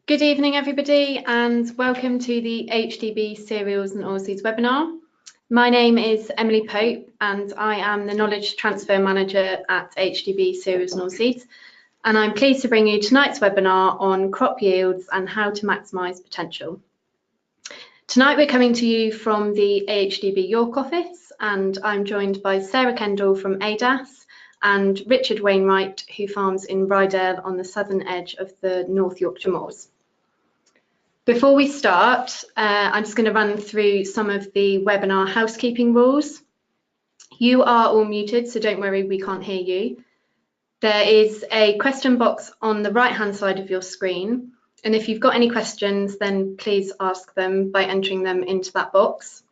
Good evening, everybody, and welcome to the AHDB Cereals and Oilseeds webinar. My name is Emily Pope, and I am the Knowledge Transfer Manager at AHDB Cereals and Oilseeds. And I'm pleased to bring you tonight's webinar on crop yields and how to maximise potential. Tonight we're coming to you from the AHDB York office, and I'm joined by Sarah Kendall from ADAS and Richard Wainwright, who farms in Rydale on the southern edge of the North Yorkshire Moors. Before we start, I'm just going to run through some of the webinar housekeeping rules. You are all muted, so don't worry, we can't hear you. There is a question box on the right-hand side of your screen, and if you've got any questions, then please ask them by entering them into that box.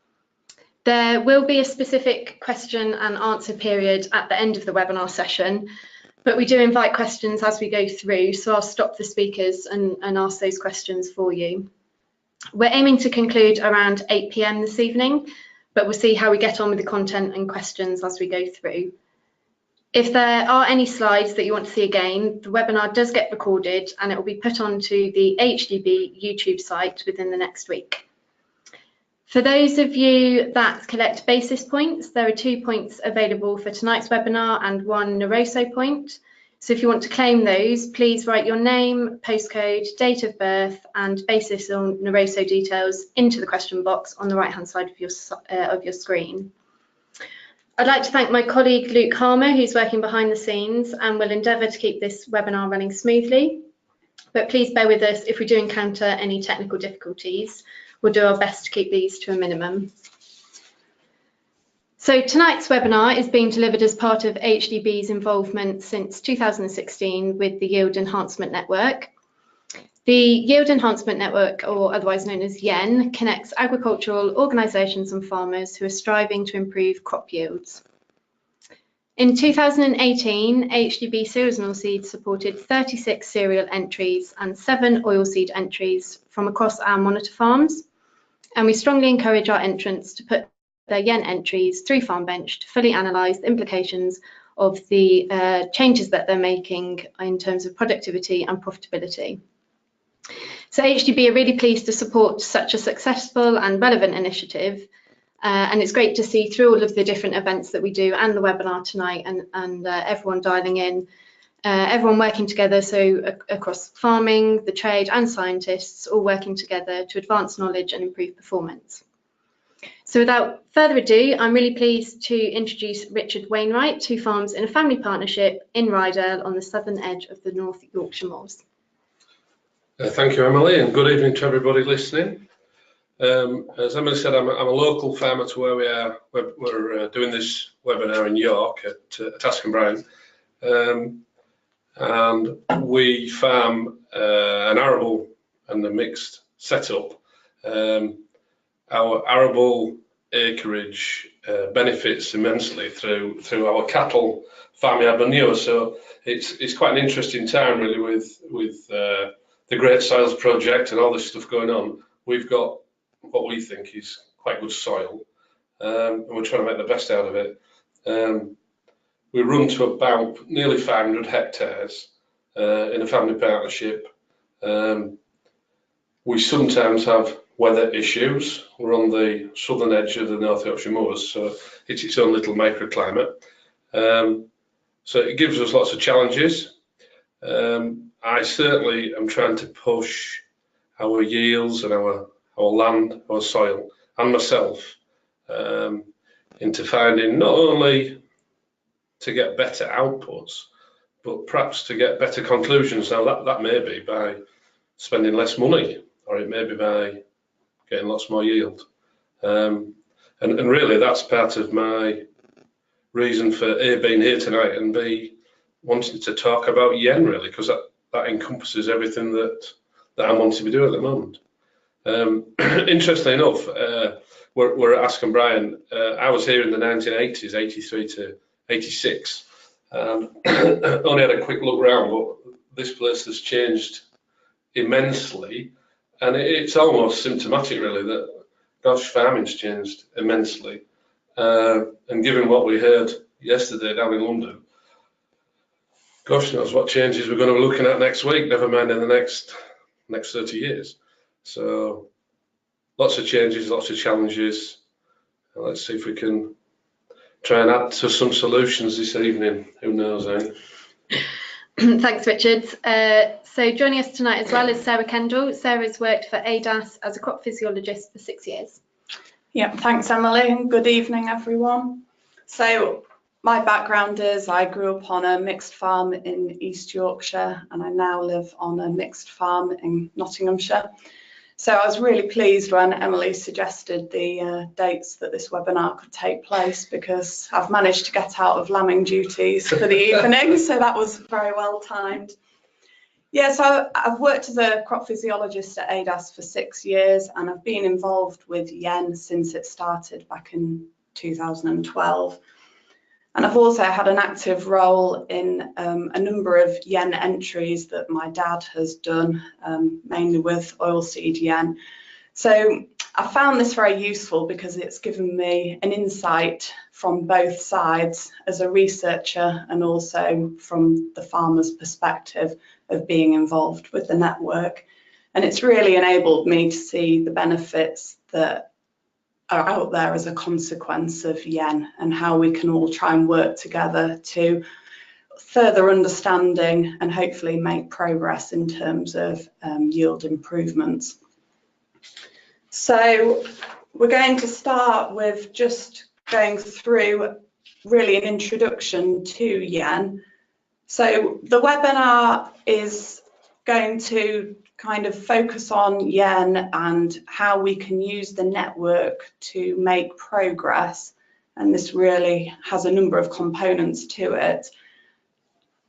There will be a specific question and answer period at the end of the webinar session, but we do invite questions as we go through, so I'll stop the speakers and ask those questions for you. We're aiming to conclude around 8 PM this evening, but we'll see how we get on with the content and questions as we go through. If there are any slides that you want to see again, the webinar does get recorded and it will be put onto the AHDB YouTube site within the next week. For those of you that collect basis points, there are 2 points available for tonight's webinar and 1 Noroso point. So if you want to claim those, please write your name, postcode, date of birth and basis or Noroso details into the question box on the right-hand side of your screen. I'd like to thank my colleague Luke Harmer, who's working behind the scenes and will endeavour to keep this webinar running smoothly. But please bear with us if we do encounter any technical difficulties. We'll do our best to keep these to a minimum. So tonight's webinar is being delivered as part of AHDB's involvement since 2016 with the Yield Enhancement Network. The Yield Enhancement Network, or otherwise known as YEN, connects agricultural organisations and farmers who are striving to improve crop yields. In 2018, AHDB Cereals and Oilseeds supported 36 cereal entries and 7 oilseed entries from across our monitor farms. And we strongly encourage our entrants to put their YEN entries through Farm Bench to fully analyse the implications of the changes that they're making in terms of productivity and profitability. So AHDB are really pleased to support such a successful and relevant initiative. And it's great to see through all of the different events that we do and the webinar tonight and everyone dialing in. Everyone working together, so across farming, the trade and scientists, all working together to advance knowledge and improve performance. So without further ado, I'm really pleased to introduce Richard Wainwright, who farms in a family partnership in Rydale on the southern edge of the North Yorkshire Moors. Thank you, Emily, and good evening to everybody listening. As Emily said, I'm a local farmer to where we are. We're doing this webinar in York at Askham and we farm an arable and a mixed setup. Our arable acreage benefits immensely through our cattle farmyard manure, so it's quite an interesting time really with the Great Soils project and all this stuff going on. We've got what we think is quite good soil, and we're trying to make the best out of it. We run to about nearly 500 hectares in a family partnership. We sometimes have weather issues. We're on the southern edge of the North Yorkshire Moors, so it's its own little microclimate. So it gives us lots of challenges. I certainly am trying to push our yields and our land, our soil, and myself into finding not only to get better outputs, but perhaps to get better conclusions. Now that may be by spending less money, or it may be by getting lots more yield. And really that's part of my reason for A, being here tonight, and B, wanting to talk about YEN really, because that encompasses everything that I'm wanting to be doing at the moment. Interestingly enough, we're at Askham Bryan. I was here in the 1980s, 83 to 86. Only had a quick look around, but this place has changed immensely, and it's almost symptomatic really that gosh, farming's changed immensely. And given what we heard yesterday down in London, gosh knows what changes we're going to be looking at next week, never mind in the next next 30 years. So lots of changes, lots of challenges. Let's see if we can try and add to some solutions this evening. Who knows, eh? Thanks, Richard. So joining us tonight as well is Sarah Kendall. Sarah's worked for ADAS as a crop physiologist for 6 years. Yeah, thanks, Emily, and good evening, everyone. So my background is I grew up on a mixed farm in East Yorkshire, and I now live on a mixed farm in Nottinghamshire. So I was really pleased when Emily suggested the dates that this webinar could take place, because I've managed to get out of lambing duties for the evening, so that was very well timed. Yeah, so I've worked as a crop physiologist at ADAS for 6 years, and I've been involved with YEN since it started back in 2012. And I've also had an active role in a number of YEN entries that my dad has done, mainly with oilseed YEN. So I found this very useful because it's given me an insight from both sides as a researcher and also from the farmer's perspective of being involved with the network. And it's really enabled me to see the benefits that are out there as a consequence of YEN and how we can all try and work together to further understanding and hopefully make progress in terms of yield improvements. So we're going to start with just going through really an introduction to YEN. So the webinar is going to kind of focus on YEN and how we can use the network to make progress, and this really has a number of components to it.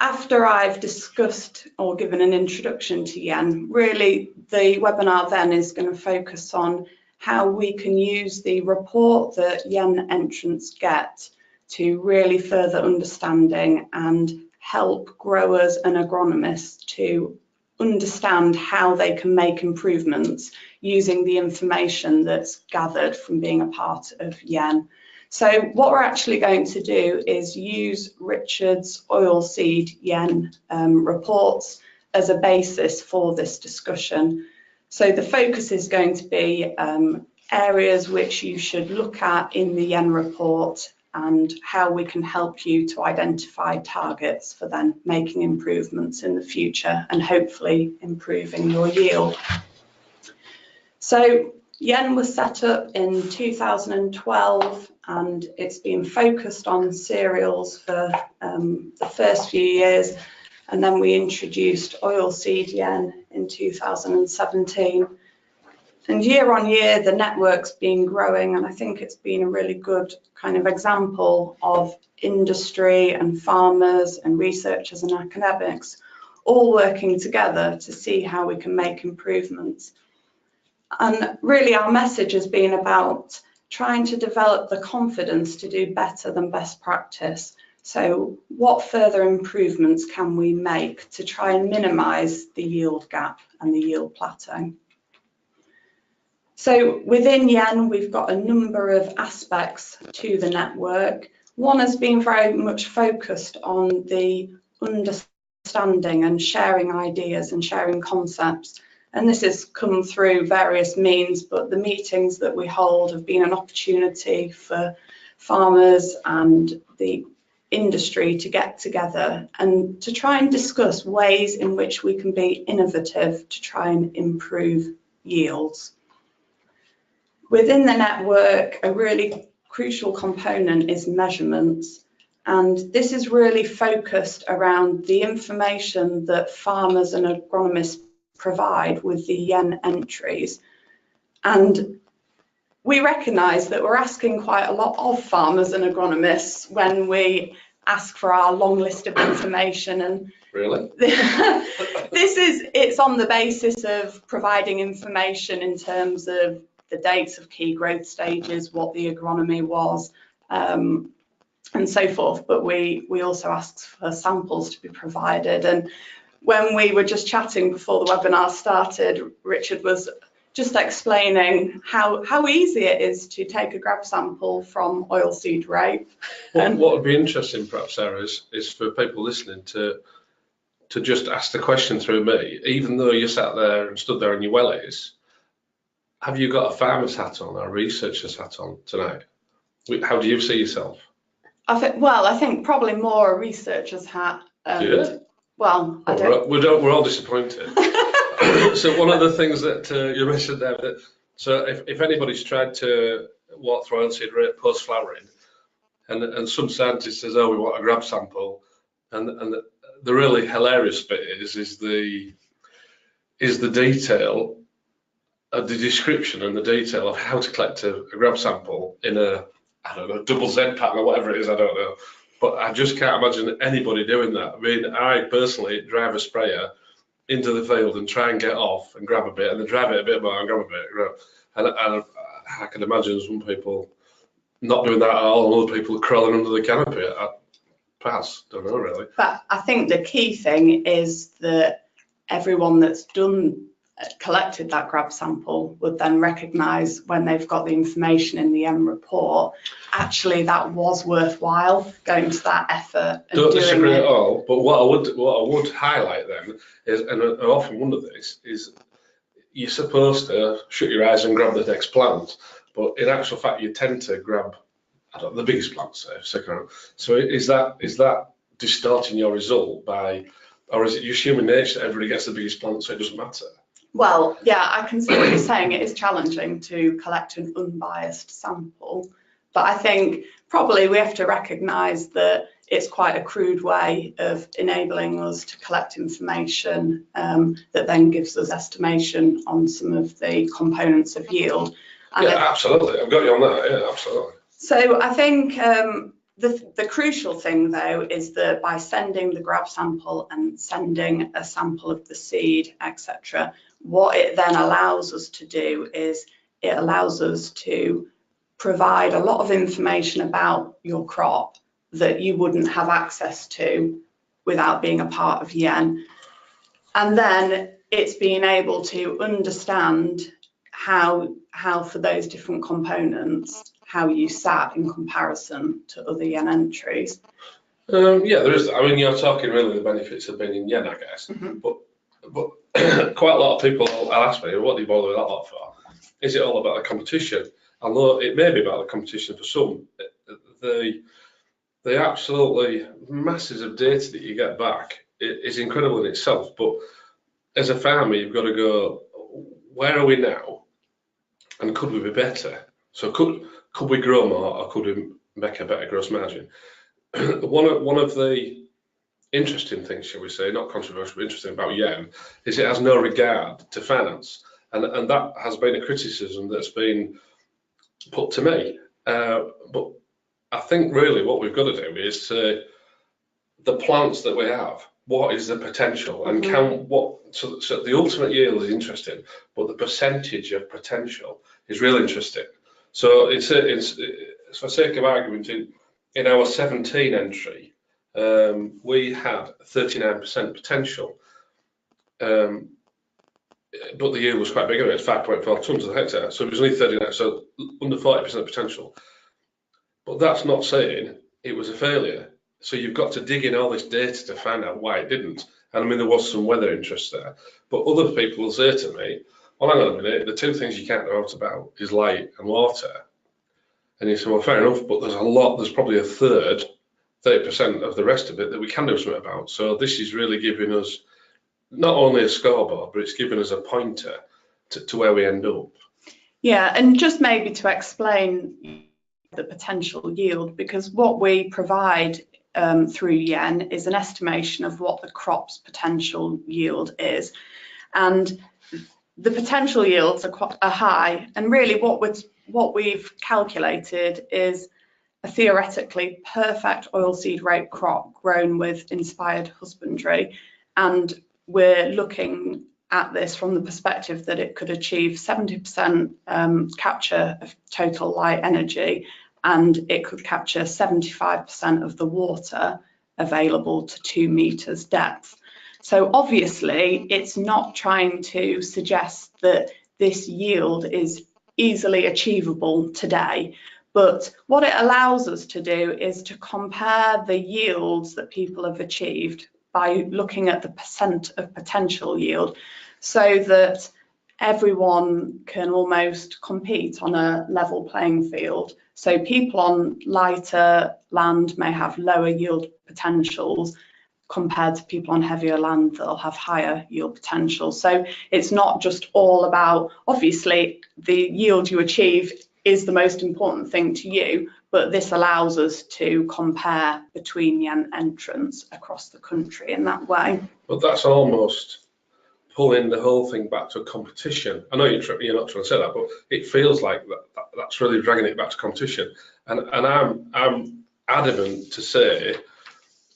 After I've discussed or given an introduction to YEN, really the webinar then is going to focus on how we can use the report that YEN entrants get to really further understanding and help growers and agronomists to understand how they can make improvements using the information that's gathered from being a part of YEN. So what we're actually going to do is use Richard's oilseed YEN reports as a basis for this discussion. So the focus is going to be areas which you should look at in the YEN report and how we can help you to identify targets for then making improvements in the future and hopefully improving your yield. So YEN was set up in 2012 and it's been focused on cereals for the first few years, and then we introduced oilseed YEN in 2017. And year on year, the network's been growing, and I think it's been a really good kind of example of industry and farmers and researchers and academics all working together to see how we can make improvements. And really our message has been about trying to develop the confidence to do better than best practice. So what further improvements can we make to try and minimise the yield gap and the yield plateau? So within YEN, we've got a number of aspects to the network. One has been very much focused on the understanding and sharing ideas and sharing concepts. And this has come through various means, but the meetings that we hold have been an opportunity for farmers and the industry to get together and to try and discuss ways in which we can be innovative to try and improve yields. Within the network, a really crucial component is measurements, and this is really focused around the information that farmers and agronomists provide with the YEN entries. And we recognise that we're asking quite a lot of farmers and agronomists when we ask for our long list of information. And really? It's on the basis of providing information in terms of the dates of key growth stages, what the agronomy was, and so forth. But we also ask for samples to be provided. And when we were just chatting before the webinar started, Richard was just explaining how easy it is to take a grab sample from oilseed rape. What would be interesting, perhaps, Sarah, is for people listening to to just ask the question through me, even though you sat there and stood there in your wellies, have you got a farmer's hat on or a researcher's hat on tonight? How do you see yourself? I think probably more a researcher's hat. Yeah. Well, we're all disappointed. So one of the things that you mentioned there, so if anybody's tried to walk through oilseed rape post flowering, and some scientist says, oh, we want a grab sample, and the really hilarious bit is the detail, the description and the detail of how to collect a grab sample in a, I don't know, double Z pattern or whatever it is, I don't know. But I just can't imagine anybody doing that. I mean, I personally drive a sprayer into the field and try and get off and grab a bit, and then drive it a bit more and grab a bit. And I can imagine some people not doing that at all, and other people crawling under the canopy. I pass, don't know really. But I think the key thing is that everyone that's collected that grab sample would then recognise when they've got the information in the end report, actually that was worthwhile going to that effort. And don't disagree at all, but what I would highlight then is, and I often wonder this, is you're supposed to shut your eyes and grab the next plant, but in actual fact you tend to grab, I don't know, the biggest plant, say, so is that distorting your result by, or is it you human nature that everybody gets the biggest plant so it doesn't matter? Well, yeah, I can see what you're saying. It is challenging to collect an unbiased sample, but I think probably we have to recognise that it's quite a crude way of enabling us to collect information that then gives us estimation on some of the components of yield. And yeah, absolutely. I've got you on that. Yeah, absolutely. So I think the crucial thing, though, is that by sending the grab sample and sending a sample of the seed, etc., what it then allows us to do is it allows us to provide a lot of information about your crop that you wouldn't have access to without being a part of YEN. And then it's being able to understand how for those different components, how you sat in comparison to other YEN entries. Yeah, there is. I mean, you're talking really the benefits of being in YEN, I guess. Mm-hmm. But quite a lot of people will ask me, what do you bother with that lot for? Is it all about the competition? Although it may be about the competition for some, the absolutely masses of data that you get back is incredible in itself. But as a farmer, you've got to go, where are we now? And could we be better? So could we grow more, or could we make a better gross margin? One of the interesting things, shall we say, not controversial, but interesting about YEN, is it has no regard to finance. And that has been a criticism that's been put to me. But I think really what we've got to do is the plants that we have, what is the potential, and so the ultimate yield is interesting, but the percentage of potential is really interesting. So it's for sake of argument, in our 17 entry, we had 39% potential, but the yield was quite big. It was 5.4 tons a hectare, so it was only 39, so under 40% potential. But that's not saying it was a failure. So you've got to dig in all this data to find out why it didn't. And I mean, there was some weather interest there, but other people will say to me, well, hang on a minute, the two things you can't know about is light and water. And you say, well, fair enough, but there's probably a third, 30% of the rest of it that we can do something about. So this is really giving us not only a scoreboard, but it's giving us a pointer to where we end up. Yeah, and just maybe to explain the potential yield, because what we provide through YEN is an estimation of what the crop's potential yield is. And the potential yields are high, and really what we've calculated is a theoretically perfect oilseed rape crop grown with inspired husbandry, and we're looking at this from the perspective that it could achieve 70% capture of total light energy, and it could capture 75% of the water available to 2 meters depth. So obviously it's not trying to suggest that this yield is easily achievable today, but what it allows us to do is to compare the yields that people have achieved by looking at the percent of potential yield, so that everyone can almost compete on a level playing field. So people on lighter land may have lower yield potentials compared to people on heavier land that'll have higher yield potential. So it's not just all about, obviously the yield you achieve is the most important thing to you, but this allows us to compare between yen entrants across the country in that way. But that's almost pulling the whole thing back to a competition. I know you're not trying to say that, but it feels like that's really dragging it back to competition. And I'm adamant to say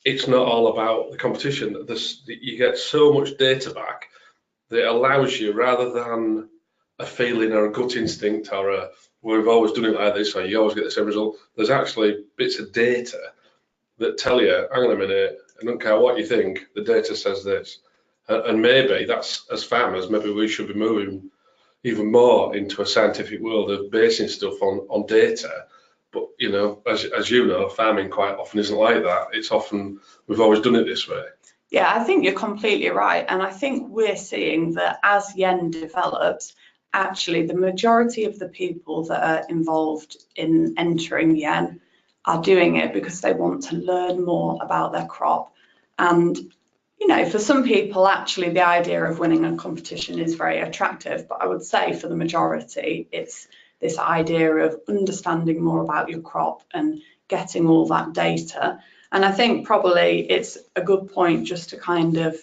it's not all about the competition. You get so much data back that allows you, rather than a feeling or a gut instinct or we've always done it like this, or you always get the same result. There's actually bits of data that tell you, hang on a minute, I don't care what you think, the data says this. And maybe that's, as farmers, maybe we should be moving even more into a scientific world of basing stuff on data. But, you know, as you know, farming quite often isn't like that. It's often, we've always done it this way. Yeah, I think you're completely right. And I think we're seeing that as yen develops, actually the majority of the people that are involved in entering yen are doing it because they want to learn more about their crop. And you know, for some people, actually, the idea of winning a competition is very attractive. But I would say for the majority, it's this idea of understanding more about your crop and getting all that data. And I think probably it's a good point just to kind of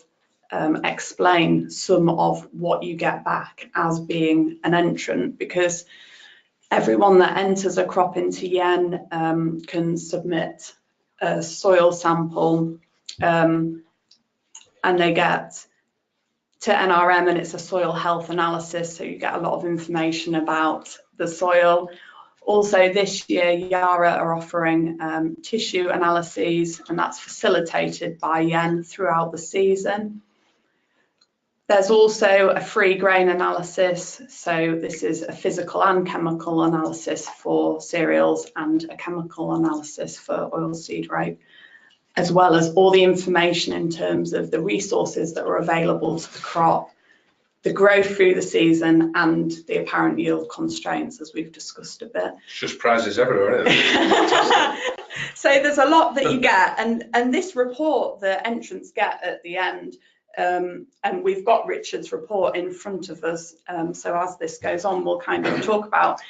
explain some of what you get back as being an entrant, because everyone that enters a crop into yen can submit a soil sample. And they get to NRM, and it's a soil health analysis, so you get a lot of information about the soil. Also this year, Yara are offering tissue analyses, and that's facilitated by yen throughout the season. There's also a free grain analysis, so this is a physical and chemical analysis for cereals and a chemical analysis for oilseed rape, as well as all the information in terms of the resources that are available to the crop, the growth through the season, and the apparent yield constraints, as we've discussed a bit. It's just prizes everywhere, isn't it? So there's a lot that you get, and this report that entrants get at the end, and we've got Richard's report in front of us, so as this goes on, we'll kind of talk about,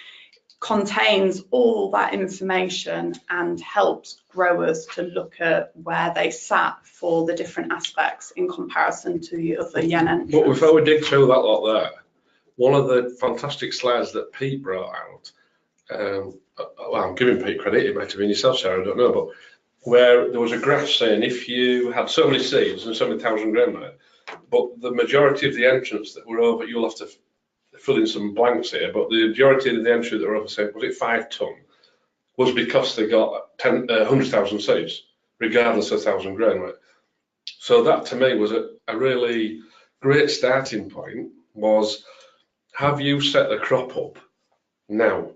contains all that information and helps growers to look at where they sat for the different aspects in comparison to the other yen entrants. But before we dig through that lot there, one of the fantastic slides that Pete brought out, well, I'm giving Pete credit, it might have been yourself, Sarah, I don't know, but where there was a graph saying if you had so many seeds and so many thousand grain there, but the majority of the entrants that were over, you'll have to fill in some blanks here, but the majority of the entry that were over, say, was it 5 ton, was because they got 100,000 seeds, regardless of 1,000 grain weight. So that to me was a really great starting point, was have you set the crop up now?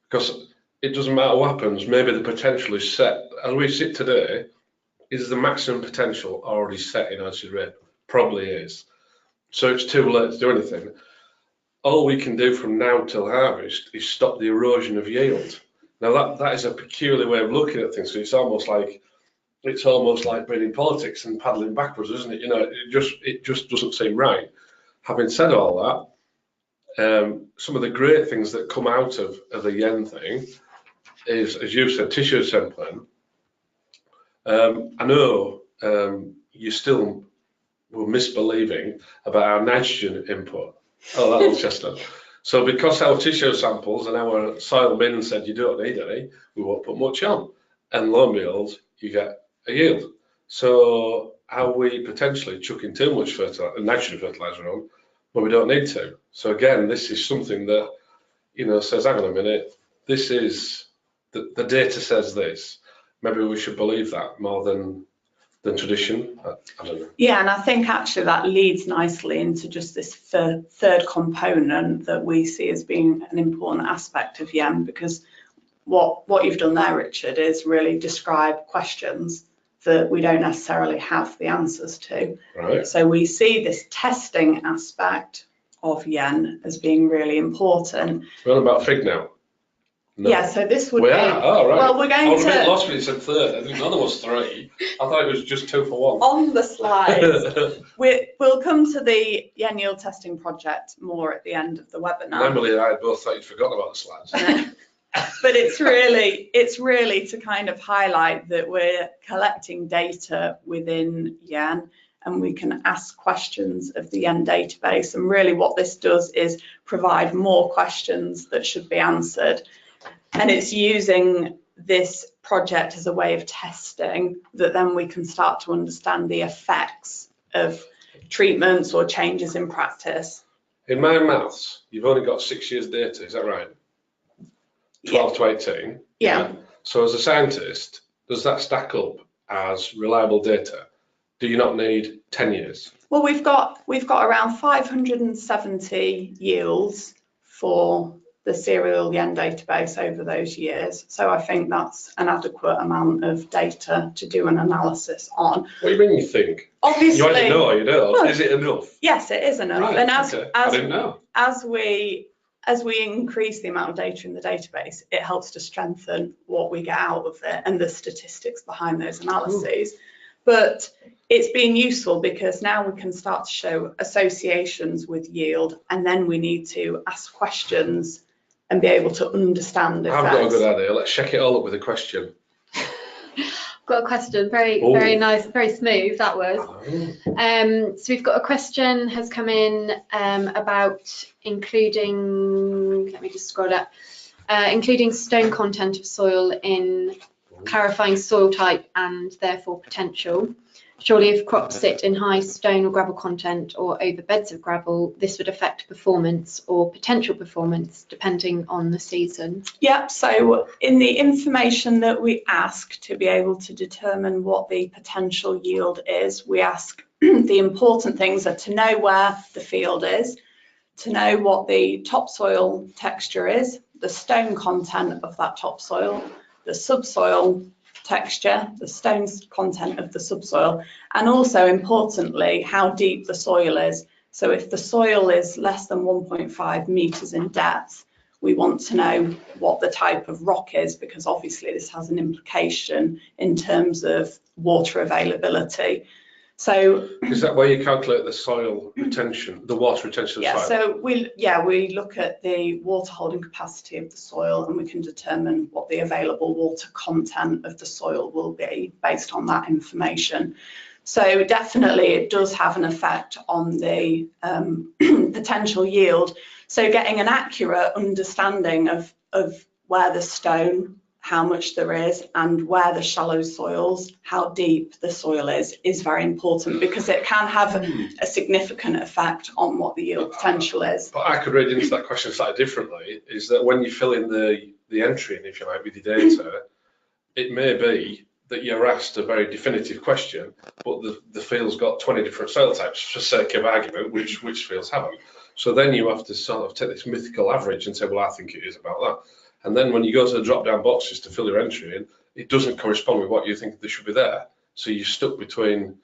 Because it doesn't matter what happens, maybe the potential is set. As we sit today, is the maximum potential already set in oilseed rape? Probably is. So it's too late to do anything. All we can do from now till harvest is stop the erosion of yield. Now that is a peculiar way of looking at things. So it's almost like being in politics and paddling backwards, isn't it? You know, it just doesn't seem right. Having said all that, some of the great things that come out of the yen thing is, as you said, tissue sampling. I know you still were misbelieving about our nitrogen input. Oh, that old chestnut. So because our tissue samples and our soil bin said you don't need any, we won't put much on. And lo and behold, you get a yield. So are we potentially chucking too much nitrogen fertilizer on when we don't need to? So again, this is something that, you know, says, hang on a minute, this is, the data says this. Maybe we should believe that more than tradition. I don't know. Yeah, and I think actually that leads nicely into just this third component that we see as being an important aspect of yen, because what you've done there, Richard, is really describe questions that we don't necessarily have the answers to. Right. So we see this testing aspect of yen as being really important. We're on about fig now. No. Yeah, so this would We be, are? Oh, right. well, we're I going was a bit to, lost when you said third. I think none of us three. I thought it was just 2 for 1. on the slides, we'll come to the yen yield testing project more at the end of the webinar. Emily and I both thought you'd forgotten about the slides. But it's really to kind of highlight that we're collecting data within yen, and we can ask questions of the yen database. And really what this does is provide more questions that should be answered. And it's using this project as a way of testing that then we can start to understand the effects of treatments or changes in practice. In my maths, you've only got 6 years data, is that right? 12 to 18. Yeah. So as a scientist, does that stack up as reliable data? Do you not need 10 years? Well, we've got around 570 yields for the cereal yen database over those years. So I think that's an adequate amount of data to do an analysis on. What do you mean you think? Obviously, You either know or you don't. Well, is it enough? yes, it is enough. Right, And okay. I didn't know. as we increase the amount of data in the database, it helps to strengthen what we get out of it and the statistics behind those analyses. But it's been useful because now we can start to show associations with yield, and then we need to ask questions and be able to understand effects. I've got a good idea. Let's check it all up with a question. Got a question, very nice, very smooth that was. So we've got a question has come in about including, let me just scroll up, including stone content of soil in clarifying soil type and therefore potential. Surely if crops sit in high stone or gravel content or over beds of gravel, this would affect performance or potential performance depending on the season. Yep, so in the information that we ask to be able to determine what the potential yield is, we ask the important things are to know where the field is, to know what the topsoil texture is, the stone content of that topsoil, the subsoil texture, the stone content of the subsoil, and also importantly how deep the soil is. So if the soil is less than 1.5 meters in depth, we want to know what the type of rock is, because obviously this has an implication in terms of water availability. So is that where you calculate the soil retention, the water retention of the soil? So we look at the water holding capacity of the soil, and we can determine what the available water content of the soil will be based on that information. So definitely it does have an effect on the potential yield. So getting an accurate understanding of where the stone, how much there is, and where the shallow soils, how deep the soil is very important, because it can have a significant effect on what the yield potential is. But I could read into that question slightly differently, is that when you fill in the entry in, if you like, with your data, it may be that you're asked a very definitive question, but the field's got 20 different soil types, for sake of argument, which fields haven't. So then you have to sort of take this mythical average and say, well, I think it is about that. And then when you go to the drop-down boxes to fill your entry in, it doesn't correspond with what you think there should be there. So you're stuck between,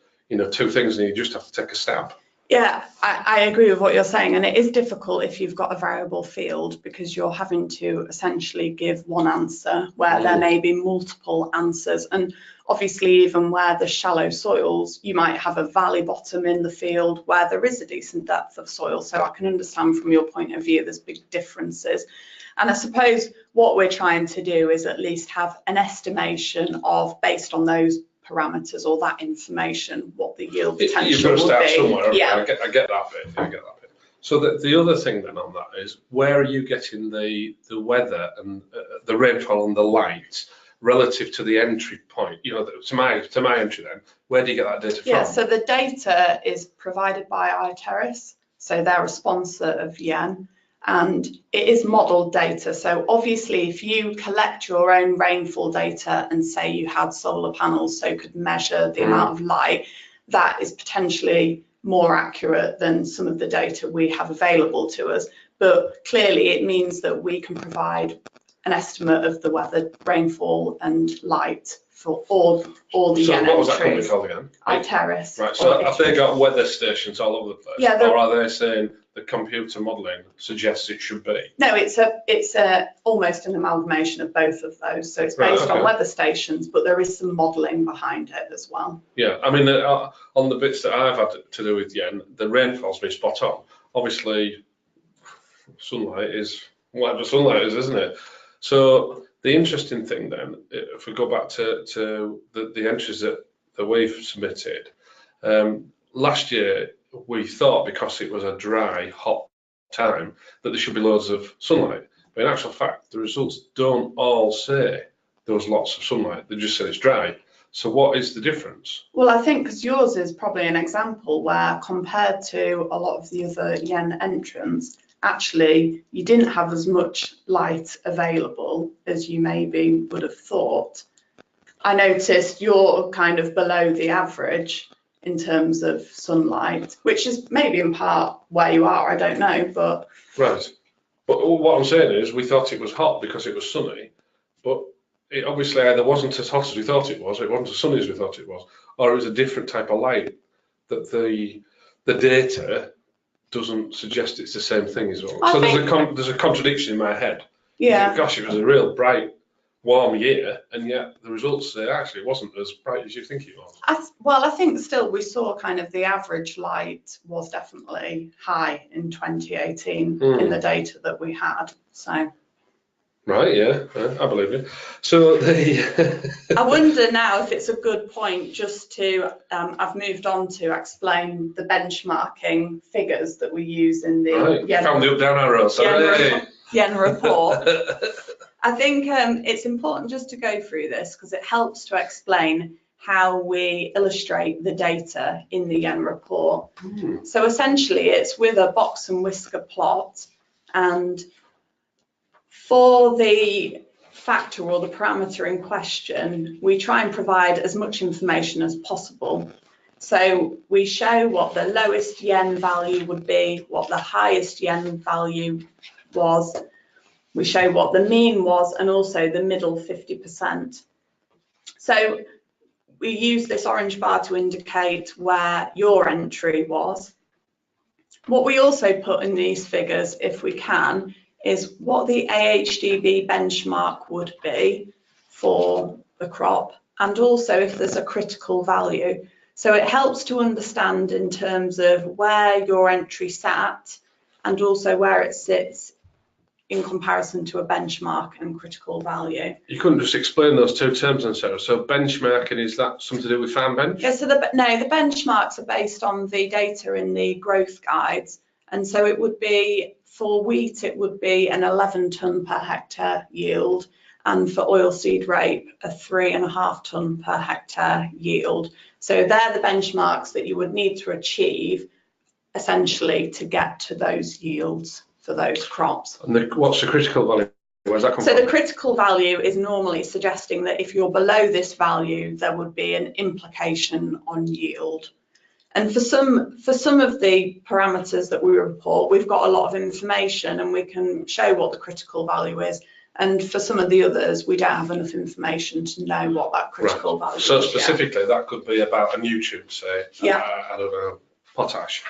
two things, and you just have to take a stab. Yeah, I agree with what you're saying, and it is difficult if you've got a variable field, because you're having to essentially give one answer where there may be multiple answers. And obviously, even where the shallow soils, you might have a valley bottom in the field where there is a decent depth of soil. So I can understand from your point of view there's big differences. And I suppose what we're trying to do is at least have an estimation of, based on those parameters or that information, what the yield potential will be. You've got to start somewhere. Yeah. I get that bit. So the other thing then on that is, where are you getting the weather and the rainfall and the light relative to the entry point? To my entry then, where do you get that data from? Yeah, so the data is provided by iTerrace, so they're a sponsor of yen. And it is modelled data. So obviously, if you collect your own rainfall data and say you had solar panels so could measure the amount of light, that is potentially more accurate than some of the data we have available to us. But clearly it means that we can provide an estimate of the weather, rainfall and light for all the So yen what was that company entries. called again? iTerrace. Right, so have they got weather stations all over the place? Yeah, or are they saying the computer modelling suggests it should be? No, it's a almost an amalgamation of both of those. So it's based on weather stations, but there is some modelling behind it as well. Yeah, I mean, on the bits that I've had to do with yen, the rainfall's been spot on. Obviously, sunlight is whatever sunlight is, isn't it? So the interesting thing then, if we go back to the entries that we've submitted, last year we thought because it was a dry, hot time that there should be loads of sunlight. But in actual fact, the results don't all say there was lots of sunlight. They just say it's dry. So what is the difference? Well, I think because yours is probably an example where compared to a lot of the other yen entrants, actually you didn't have as much light available as you maybe would have thought. I noticed you're kind of below the average in terms of sunlight, which is maybe in part where you are, I don't know, but... Right. But what I'm saying is we thought it was hot because it was sunny, but it obviously either wasn't as hot as we thought it was, or it wasn't as sunny as we thought it was, or it was a different type of light that the data doesn't suggest it's the same thing as well. So there's a contradiction in my head. Yeah. Gosh, it was a real bright, warm year, and yet the results say actually it wasn't as bright as you think it was. I think still we saw kind of the average light was definitely high in 2018 in the data that we had. So. Right, yeah, I believe you. So I wonder now if it's a good point just to, I've moved on to explain the benchmarking figures that we use in the yen report. I think it's important just to go through this because it helps to explain how we illustrate the data in the yen report. So essentially it's with a box and whisker plot, and for the factor or the parameter in question, we try and provide as much information as possible. So we show what the lowest yen value would be, what the highest yen value was. We show what the mean was and also the middle 50%. So we use this orange bar to indicate where your entry was. What we also put in these figures, if we can, is what the AHDB benchmark would be for the crop, and also if there's a critical value. So it helps to understand in terms of where your entry sat and also where it sits in comparison to a benchmark and critical value. You couldn't just explain those two terms then, Sarah. So benchmarking, is that something to do with farm bench? Yeah, so the benchmarks are based on the data in the growth guides. And so it would be, for wheat, it would be an 11 tonne per hectare yield. And for oilseed rape, a 3.5 tonne per hectare yield. So they're the benchmarks that you would need to achieve essentially to get to those yields for those crops. And what's the critical value? Where's that come from? So the critical value is normally suggesting that if you're below this value, there would be an implication on yield. And for some of the parameters that we report, we've got a lot of information and we can show what the critical value is. And for some of the others, we don't have enough information to know what that critical value is. So specifically, that could be about a nutrient, say, yeah. I don't know, potash.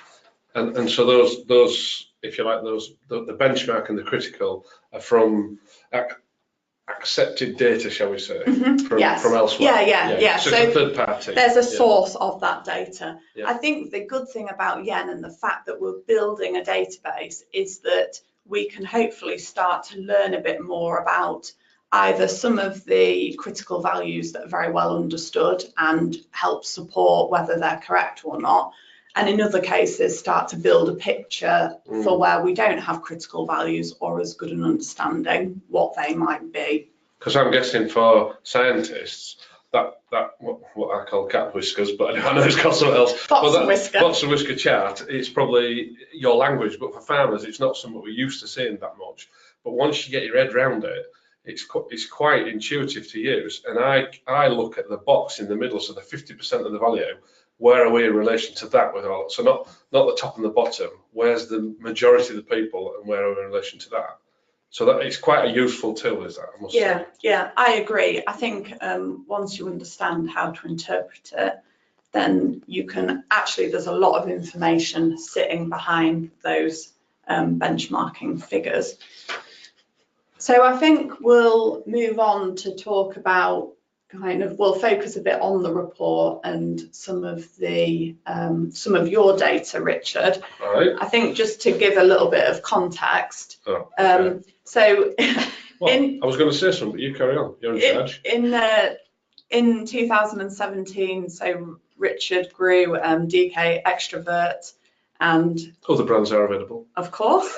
And so those, if you like, the benchmark and the critical are from accepted data, shall we say, from elsewhere. Yeah. So it's a third party. There's a source of that data. Yeah. I think the good thing about yen and the fact that we're building a database is that we can hopefully start to learn a bit more about either some of the critical values that are very well understood and help support whether they're correct or not. And in other cases, start to build a picture for where we don't have critical values or as good an understanding what they might be. Because I'm guessing for scientists, that what I call cat whiskers, but I know it's called something else. Box and whisker chart, it's probably your language, but for farmers, it's not something we're used to seeing that much. But once you get your head around it, it's quite intuitive to use. And I look at the box in the middle, so the 50% of the value. Where are we in relation to that with all? So not the top and the bottom. Where's the majority of the people, and where are we in relation to that? So that it's quite a useful tool, is that? I must say. Yeah, I agree. I think once you understand how to interpret it, then you can actually, there's a lot of information sitting behind those benchmarking figures. So I think we'll move on to talk about we'll focus a bit on the report and some of your data, Richard. All right. I think just to give a little bit of context. Oh, okay. So well, I was going to say something, but you carry on. You're in charge. In 2017, so Richard grew DK Extrovert and other brands are available, of course.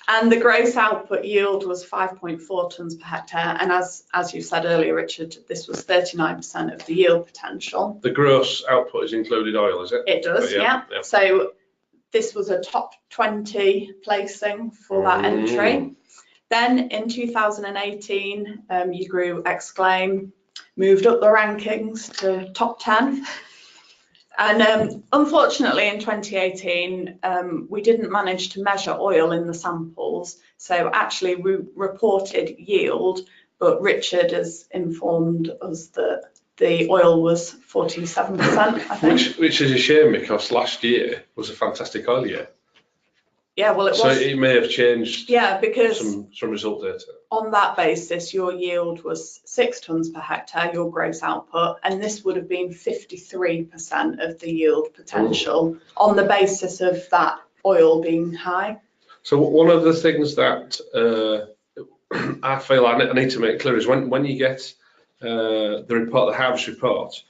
And the gross output yield was 5.4 tonnes per hectare. And as you said earlier, Richard, this was 39% of the yield potential. The gross output is included oil, is it? It does, yeah. So this was a top 20 placing for that entry. Then in 2018, you grew Exclaim, moved up the rankings to top 10. And unfortunately in 2018, we didn't manage to measure oil in the samples. So actually we reported yield, but Richard has informed us that the oil was 47%, I think. Which is a shame because last year was a fantastic oil year. Yeah, well, it was. So it may have changed. Yeah, because some result data. On that basis, your yield was 6 tonnes per hectare, your gross output, and this would have been 53% of the yield potential on the basis of that oil being high. So one of the things that I feel I need to make clear is when you get the report, the harvest report,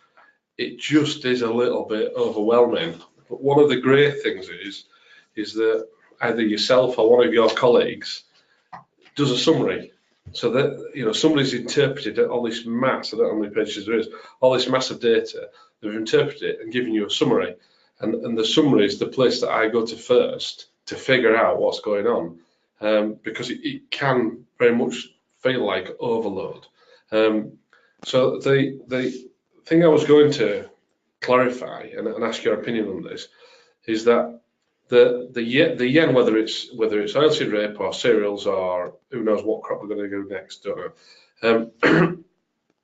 it just is a little bit overwhelming. But one of the great things is that either yourself or one of your colleagues does a summary, so that somebody's interpreted all this mass. I don't know how many pages there is. All this mass of data, they've interpreted it and given you a summary, and the summary is the place that I go to first to figure out what's going on, because it can very much feel like overload. So the thing I was going to clarify and ask your opinion on this is that the yen, whether it's oilseed rape or cereals or who knows what crop we're going to do next, don't know.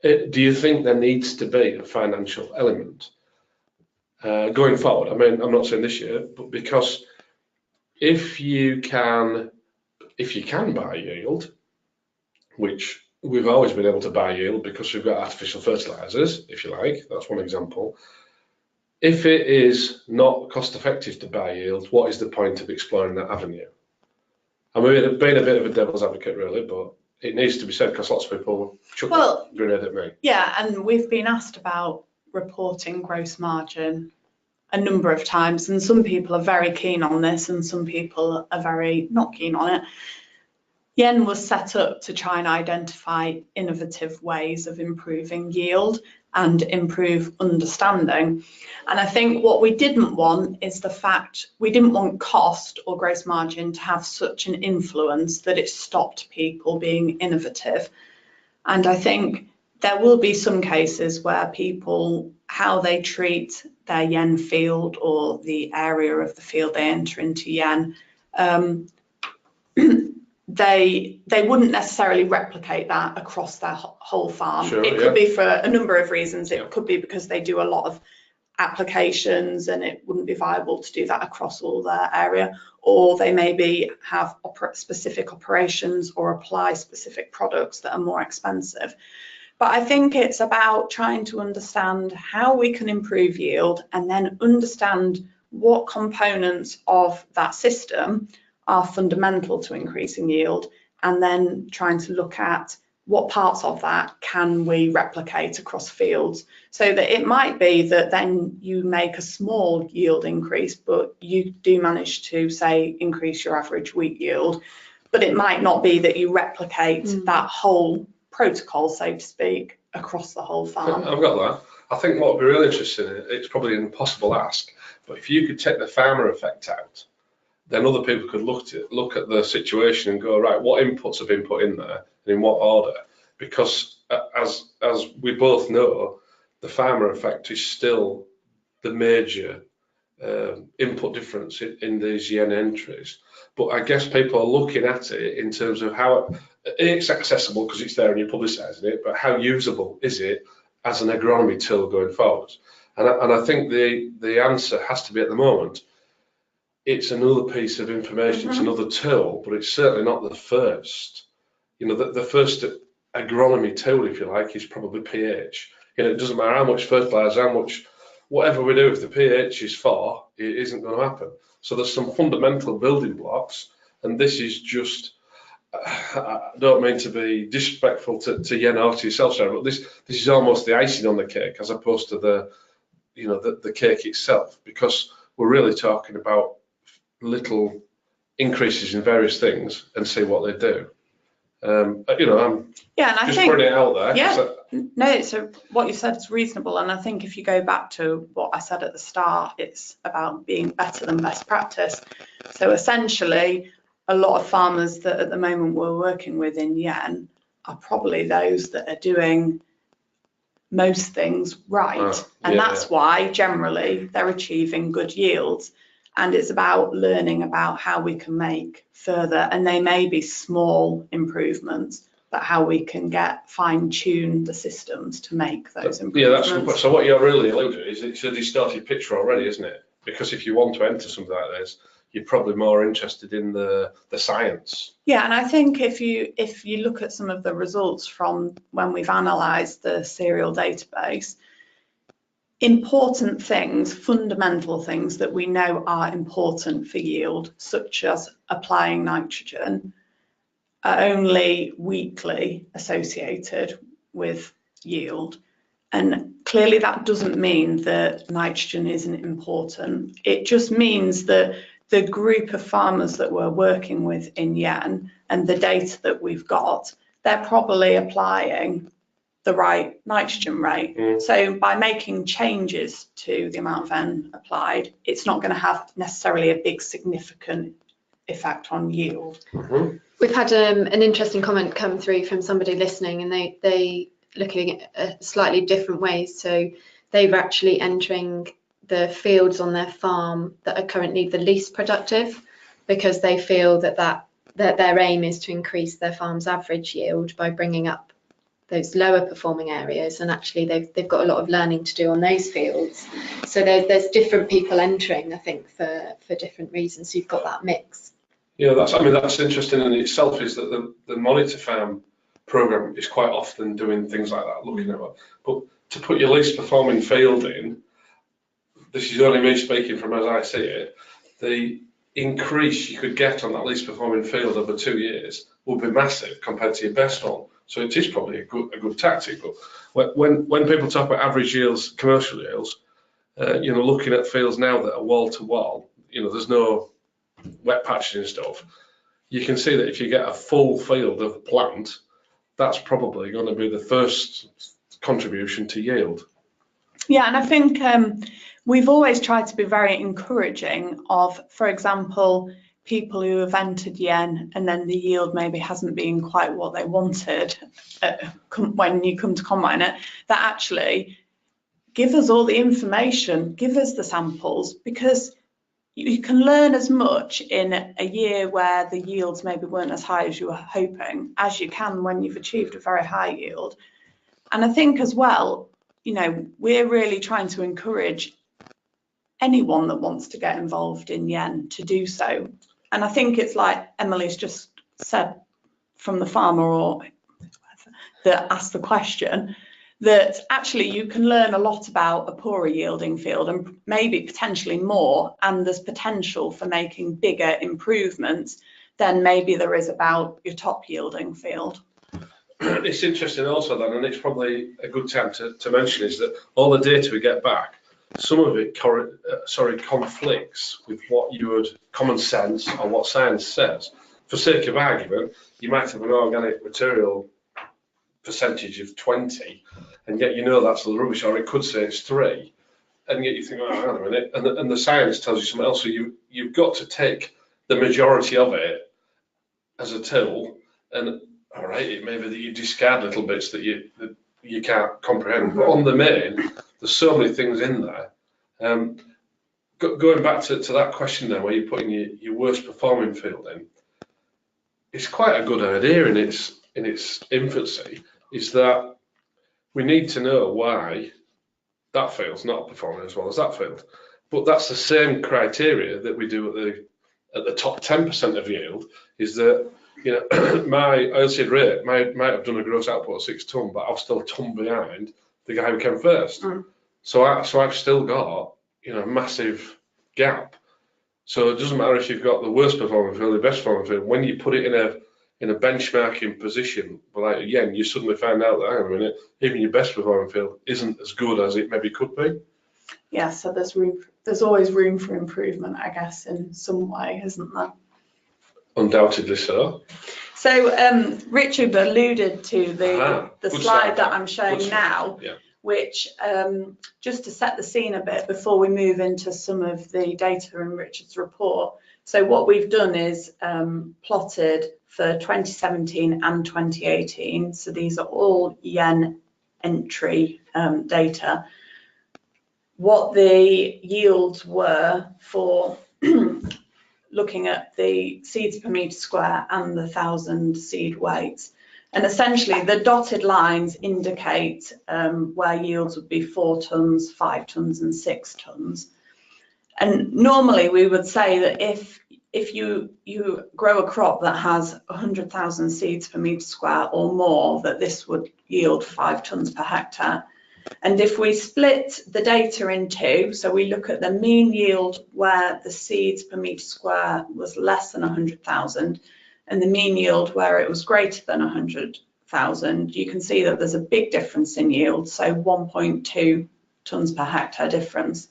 Do you think there needs to be a financial element going forward? I mean, I'm not saying this year, but because if you can buy yield, which we've always been able to buy yield because we've got artificial fertilizers, if you like, that's one example. If it is not cost effective to buy yield, what is the point of exploring that avenue? I'm being a bit of a devil's advocate really, but it needs to be said because lots of people chuck a grenade at me. Yeah, and we've been asked about reporting gross margin a number of times, and some people are very keen on this and some people are very not keen on it. Yen was set up to try and identify innovative ways of improving yield and improve understanding. And I think what we didn't want is the fact we didn't want cost or gross margin to have such an influence that it stopped people being innovative. And I think there will be some cases where people, how they treat their yen field or the area of the field they enter into yen, they wouldn't necessarily replicate that across their whole farm. Sure, it could be for a number of reasons. It could be because they do a lot of applications and it wouldn't be viable to do that across all their area, or they maybe have specific operations or apply specific products that are more expensive. But I think it's about trying to understand how we can improve yield and then understand what components of that system are fundamental to increasing yield, and then trying to look at what parts of that can we replicate across fields, so that it might be that then you make a small yield increase, but you do manage to, say, increase your average wheat yield, but it might not be that you replicate that whole protocol, so to speak, across the whole farm. I've got that. I think what would be really interesting, it's probably an impossible ask, but if you could take the farmer effect out, then other people could look at the situation and go, right, what inputs have been put in there and in what order? Because as we both know, the farmer effect is still the major input difference in these yen entries. But I guess people are looking at it in terms of how it's accessible because it's there and you're publicising it, but how usable is it as an agronomy tool going forward? And I think the answer has to be at the moment, it's another piece of information, it's another tool, but it's certainly not the first. You know, the first agronomy tool, if you like, is probably pH. You know, it doesn't matter how much fertiliser, how much, whatever we do, if the pH is 4, it isn't going to happen. So there's some fundamental building blocks, and this is just, I don't mean to be disrespectful to Yen or to yourself, Sarah, but this is almost the icing on the cake as opposed to the cake itself, because we're really talking about little increases in various things and see what they do. I'm and I just think, putting it out there. No, so what you said is reasonable, and I think if you go back to what I said at the start, it's about being better than best practice. So essentially, a lot of farmers that at the moment we're working with in Yen are probably those that are doing most things right, that's why generally they're achieving good yields. And it's about learning about how we can make further, and they may be small improvements, but how we can fine-tune the systems to make those improvements. Yeah, so what you're really alluding to is it's a distorted picture already, isn't it? Because if you want to enter something like this, you're probably more interested in the science. Yeah, and I think if you look at some of the results from when we've analysed the cereal database, important things, fundamental things that we know are important for yield, such as applying nitrogen, are only weakly associated with yield. And clearly that doesn't mean that nitrogen isn't important. It just means that the group of farmers that we're working with in Yen and the data that we've got, they're probably applying the right nitrogen rate. So by making changes to the amount of N applied, it's not going to have necessarily a big significant effect on yield. We've had an interesting comment come through from somebody listening, and they looking at slightly different ways. So they're actually entering the fields on their farm that are currently the least productive, because they feel that their aim is to increase their farm's average yield by bringing up those lower performing areas, and actually they've got a lot of learning to do on those fields. So there's different people entering, I think, for different reasons. So you've got that mix. Yeah, that's interesting in itself, is that the Monitor Farm program is quite often doing things like that, looking at it. But to put your least performing field in, this is only me speaking from as I see it, the increase you could get on that least performing field over 2 years would be massive compared to your best one. So it is probably a good tactic. But when people talk about average yields, commercial yields, looking at fields now that are wall to wall, there's no wet patches and stuff, you can see that if you get a full field of plant, that's probably going to be the first contribution to yield. Yeah, and I think we've always tried to be very encouraging of, for example, people who have entered Yen and then the yield maybe hasn't been quite what they wanted when you come to combine it, that actually give us all the information, give us the samples, because you can learn as much in a year where the yields maybe weren't as high as you were hoping as you can when you've achieved a very high yield. And I think as well, we're really trying to encourage anyone that wants to get involved in Yen to do so. And I think it's like Emily's just said from the farmer or that asked the question, that actually you can learn a lot about a poorer yielding field and maybe potentially more, and there's potential for making bigger improvements than maybe there is about your top yielding field. It's interesting also then, and it's probably a good time to mention, is that all the data we get back, some of it conflicts with what you would common sense or what science says. For sake of argument, you might have an organic material percentage of 20, and yet that's a rubbish, or it could say it's 3, and yet you think, oh, hang on a minute, and the science tells you something else. So you've got to take the majority of it as a tool, and all right, it may be that you discard little bits that you can't comprehend, but on the main, there's so many things in there. going back to that question there, where you're putting your worst performing field in, it's quite a good idea in its infancy, is that we need to know why that field's not performing as well as that field. But that's the same criteria that we do at the top 10% of yield, is that, you know, my oilseed rate might have done a gross output of 6 tonne, but I'll still a tonne behind the guy who came first. So I've still got, you know, a massive gap. So it doesn't matter if you've got the worst performing field, the best performing field. When you put it in a benchmarking position, like again, you suddenly find out that, hang on a minute, even your best performing field isn't as good as it maybe could be. Yeah, so there's always room for improvement, I guess, in some way, isn't there? Undoubtedly so. So Richard alluded to the slide that I'm showing now, yeah. Which just to set the scene a bit before we move into some of the data in Richard's report. So what we've done is plotted for 2017 and 2018. So these are all yen entry data. What the yields were for looking at the seeds per metre square and the 1,000 seed weights. And essentially the dotted lines indicate where yields would be 4 tonnes, 5 tonnes and 6 tonnes. And normally we would say that if you grow a crop that has 100,000 seeds per metre square or more, that this would yield 5 tonnes per hectare. And if we split the data in two, so we look at the mean yield where the seeds per metre square was less than 100,000 and the mean yield where it was greater than 100,000, you can see that there's a big difference in yield, so 1.2 tonnes per hectare difference.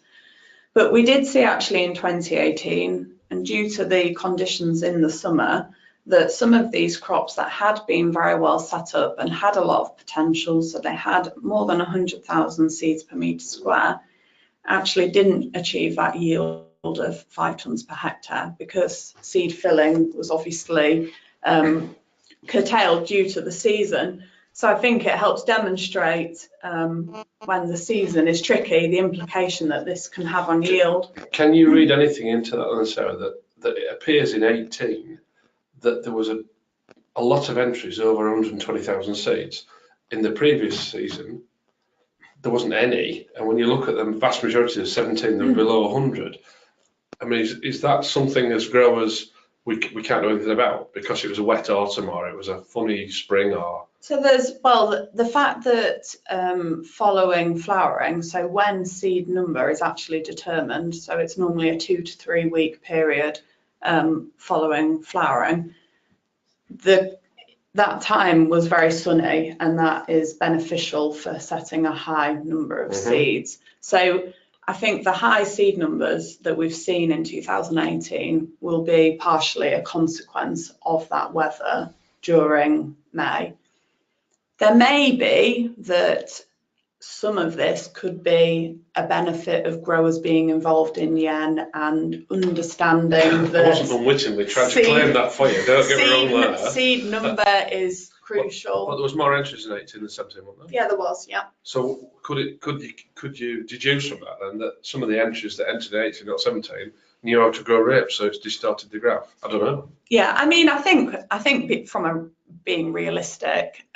But we did see actually in 2018, and due to the conditions in the summer, that some of these crops that had been very well set up and had a lot of potential, so they had more than 100,000 seeds per metre square, actually didn't achieve that yield of 5 tonnes per hectare because seed filling was obviously curtailed due to the season. So I think it helps demonstrate when the season is tricky, the implication that this can have on yield. Can you read anything into that then, Sarah, that it appears in 18 that there was a lot of entries over 120,000 seeds? In the previous season, there wasn't any. And when you look at the vast majority of 17, they were below 100. I mean, is that something as growers we can't do anything about because it was a wet autumn or it was a funny spring or? So there's, well, the fact that following flowering, so when seed number is actually determined, so it's normally a 2 to 3 week period following flowering, that time was very sunny and that is beneficial for setting a high number of seeds. So I think the high seed numbers that we've seen in 2018 will be partially a consequence of that weather during May. There may be that some of this could be a benefit of growers being involved in yen and understanding that. I wasn't unwittingly trying to claim that for you, don't get me wrong there. Seed number is crucial. But there was more entries in 18 than 17, wasn't there? Yeah, there was, yeah. So could you deduce from that then that some of the entries that entered in 18, not 17, knew how to grow rape, so it's distorted the graph? I don't know. Yeah, I mean, I think from being realistic,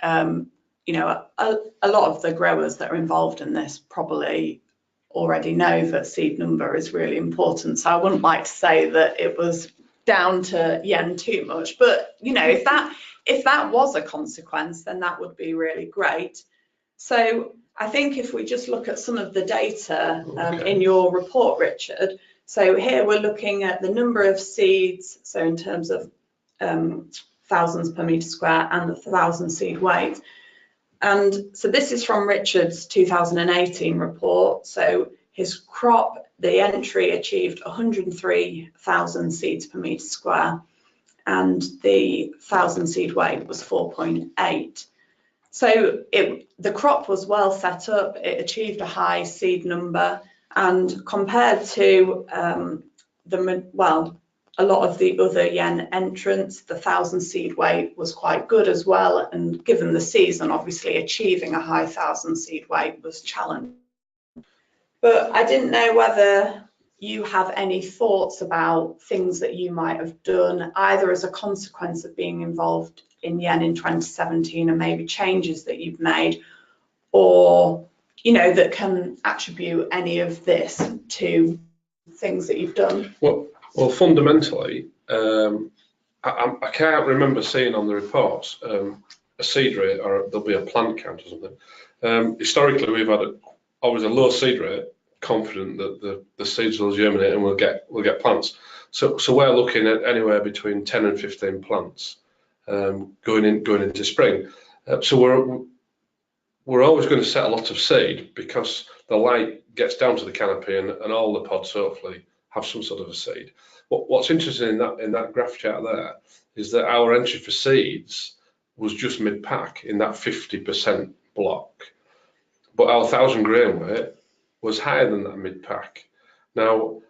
you know, a lot of the growers that are involved in this probably already know that seed number is really important. So I wouldn't like to say that it was down to yen too much, but you know, if that was a consequence, then that would be really great. So I think if we just look at some of the data in your report, Richard. So here we're looking at the number of seeds, so in terms of thousands per metre square and the 1,000 seed weight. And so this is from Richard's 2018 report. So his crop, the entry achieved 103,000 seeds per metre square and the 1,000 seed weight was 4.8. So the crop was well set up, it achieved a high seed number, and compared to a lot of the other yen entrants, the 1,000 seed weight was quite good as well, and given the season, obviously achieving a high 1,000 seed weight was challenging. But I didn't know whether you have any thoughts about things that you might have done, either as a consequence of being involved in Yen in 2017 and maybe changes that you've made, or, you know, that can attribute any of this to things that you've done? Well, fundamentally, I can't remember seeing on the reports a seed rate, or there'll be a plant count or something. Historically, we've had always a low seed rate, confident that the seeds will germinate and we'll get plants. So we're looking at anywhere between 10 and 15 plants going into spring. So we're always going to set a lot of seed, because the light gets down to the canopy and all the pods hopefully have some sort of a seed. What's interesting in that graph chart there is that our entry for seeds was just mid-pack in that 50% block, but our 1,000 grain weight was higher than that mid-pack. Now,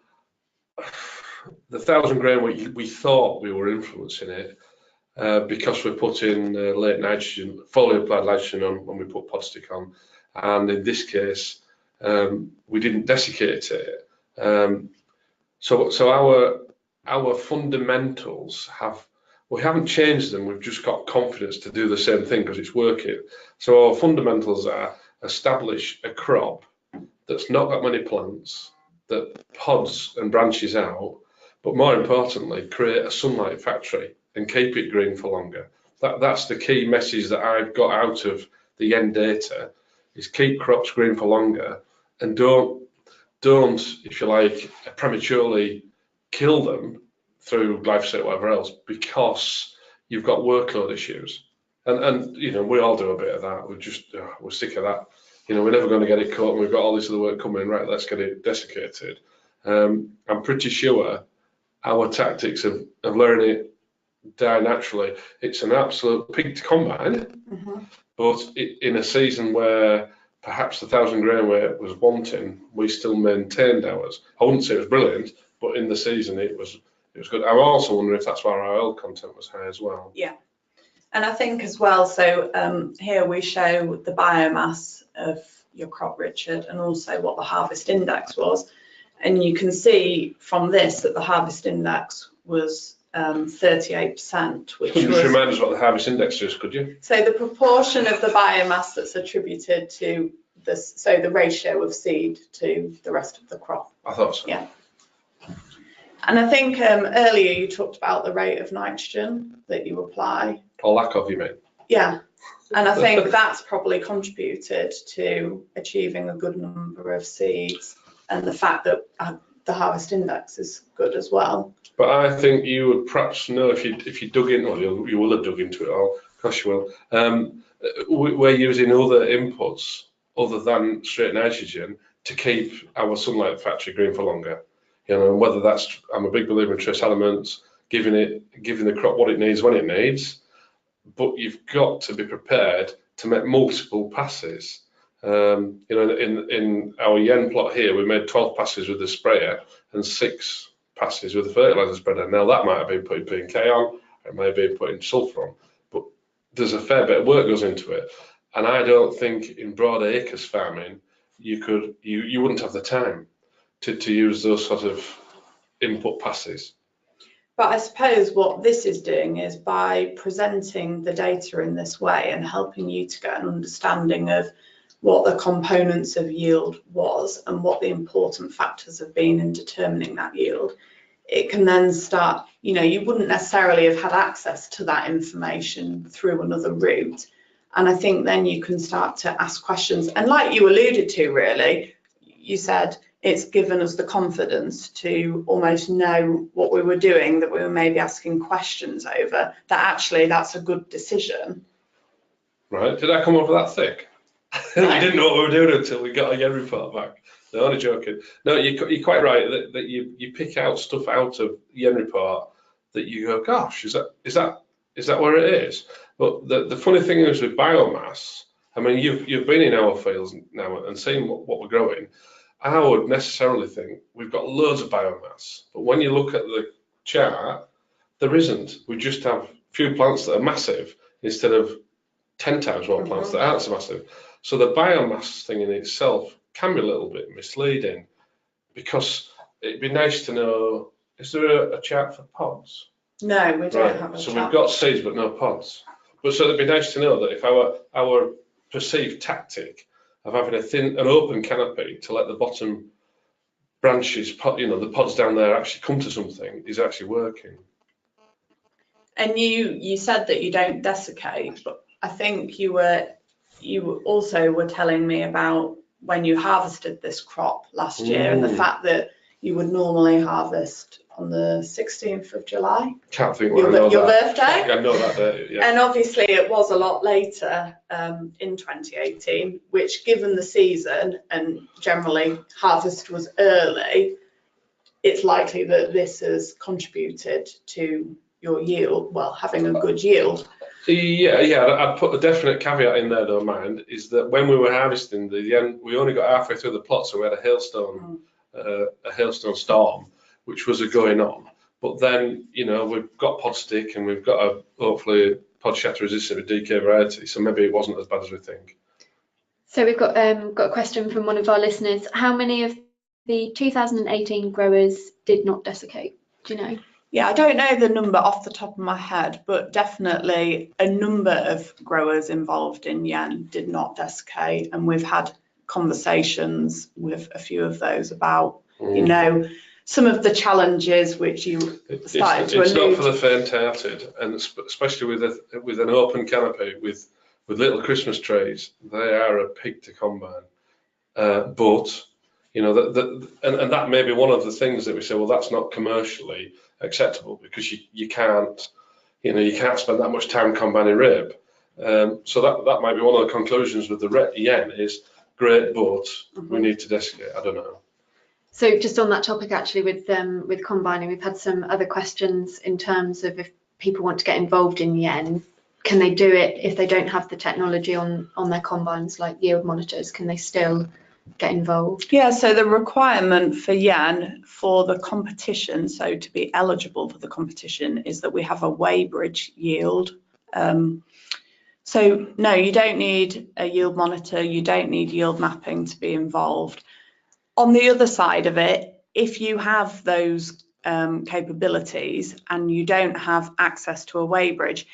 the 1,000 grain weight, we thought we were influencing it because we put in late nitrogen, foliar applied nitrogen on when we put pod stick on, and in this case, we didn't desiccate it. So our fundamentals we haven't changed them. We've just got confidence to do the same thing because it's working. So our fundamentals are establish a crop that's not got many plants, that pods and branches out, but more importantly, create a sunlight factory and keep it green for longer. That's the key message that I've got out of the Yen data, is keep crops green for longer, and don't, if you like, prematurely kill them through glyphosate or whatever else because you've got workload issues. And you know, we all do a bit of that. We're sick of that. You know, we're never going to get it cut, and we've got all this other work coming. Right, let's get it desiccated. I'm pretty sure our tactics of learning it die naturally. It's an absolute pig to combine, but in a season where perhaps the 1,000 grain weight was wanting, we still maintained ours. I wouldn't say it was brilliant, but in the season it was good. I also wonder if that's why our oil content was high as well. Yeah, and I think as well, so here we show the biomass of your crop, Richard, and also what the harvest index was. And you can see from this that the harvest index was 38%, which Could you was... just remind us what the harvest index is, could you? So the proportion of the biomass that's attributed to this, so the ratio of seed to the rest of the crop. I thought so. Yeah. And I think earlier you talked about the rate of nitrogen that you apply. Or lack of, you mean? Yeah. And I think that's probably contributed to achieving a good number of seeds, and the fact that the harvest index is good as well. But I think you would perhaps know if you dug in, or you will have dug into it all, of course you will. We're using other inputs other than straight nitrogen to keep our sunlight factory green for longer. You know, whether that's, I'm a big believer in trace elements, giving the crop what it needs when it needs, but you've got to be prepared to make multiple passes. You know, in our Yen plot here, we made 12 passes with the sprayer and 6 passes with the fertilizer spreader. Now that might have been putting P&K on, it may have been putting sulfur on, but there's a fair bit of work goes into it. And I don't think in broad acres farming you wouldn't have the time to use those sort of input passes. But I suppose what this is doing is, by presenting the data in this way and helping you to get an understanding of what the components of yield was and what the important factors have been in determining that yield, it can then start, you know, you wouldn't necessarily have had access to that information through another route. And I think then you can start to ask questions. And like you alluded to, really, you said it's given us the confidence to almost know what we were doing, that we were maybe asking questions over, that actually that's a good decision. Right, did I come over that thick? No. We didn't know what we were doing until we got a Yen report back. No, only joking. No, you're quite right that you pick out stuff out of Yen report that you go, gosh, is that where it is? But the funny thing is with biomass, I mean, you've been in our fields now and seen what we're growing. I would necessarily think we've got loads of biomass, but when you look at the chart, there isn't. We just have a few plants that are massive instead of 10 times more plants that aren't so massive. So the biomass thing in itself can be a little bit misleading, because it'd be nice to know, is there a chart for pods? No, we don't Right, have a so chart. we've got seeds but no pods. But so it'd be nice to know that if our perceived tactic of having an open canopy to let the bottom branches, the pods down there actually come to something is actually working. And you said that you don't desiccate, but I think you also were telling me about when you harvested this crop last year and the fact that you would normally harvest on the 16th of July. Can't think your birthday. I know that day, yeah. And obviously it was a lot later in 2018, which given the season and generally harvest was early, it's likely that this has contributed to your yield, well, having a good yield. Yeah, I'd put a definite caveat in there though, mind, is that when we were harvesting, we only got halfway through the plot, so we had a hailstone storm, which was going on. But then, we've got pod stick and we've got hopefully pod shatter resistant with DK variety, so maybe it wasn't as bad as we think. So we've got a question from one of our listeners. How many of the 2018 growers did not desiccate? Do you know? Yeah, I don't know the number off the top of my head, but definitely a number of growers involved in yen did not desiccate, and we've had conversations with a few of those about, some of the challenges which you started to allude. It's not for the faint-hearted, and especially with an open canopy with little Christmas trees, they are a pig to combine. But and that may be one of the things that we say, well, that's not commercially acceptable because you can't spend that much time combining rape. So that might be one of the conclusions with the yen is great, but we need to desiccate. I don't know. So just on that topic, actually, with combining, we've had some other questions in terms of if people want to get involved in yen, can they do it if they don't have the technology on their combines like yield monitors? Can they still get involved? Yeah, so the requirement for yen for the competition, so to be eligible for the competition, is that we have a weighbridge yield. So no, you don't need a yield monitor, you don't need yield mapping to be involved. On the other side of it, if you have those capabilities and you don't have access to a weighbridge,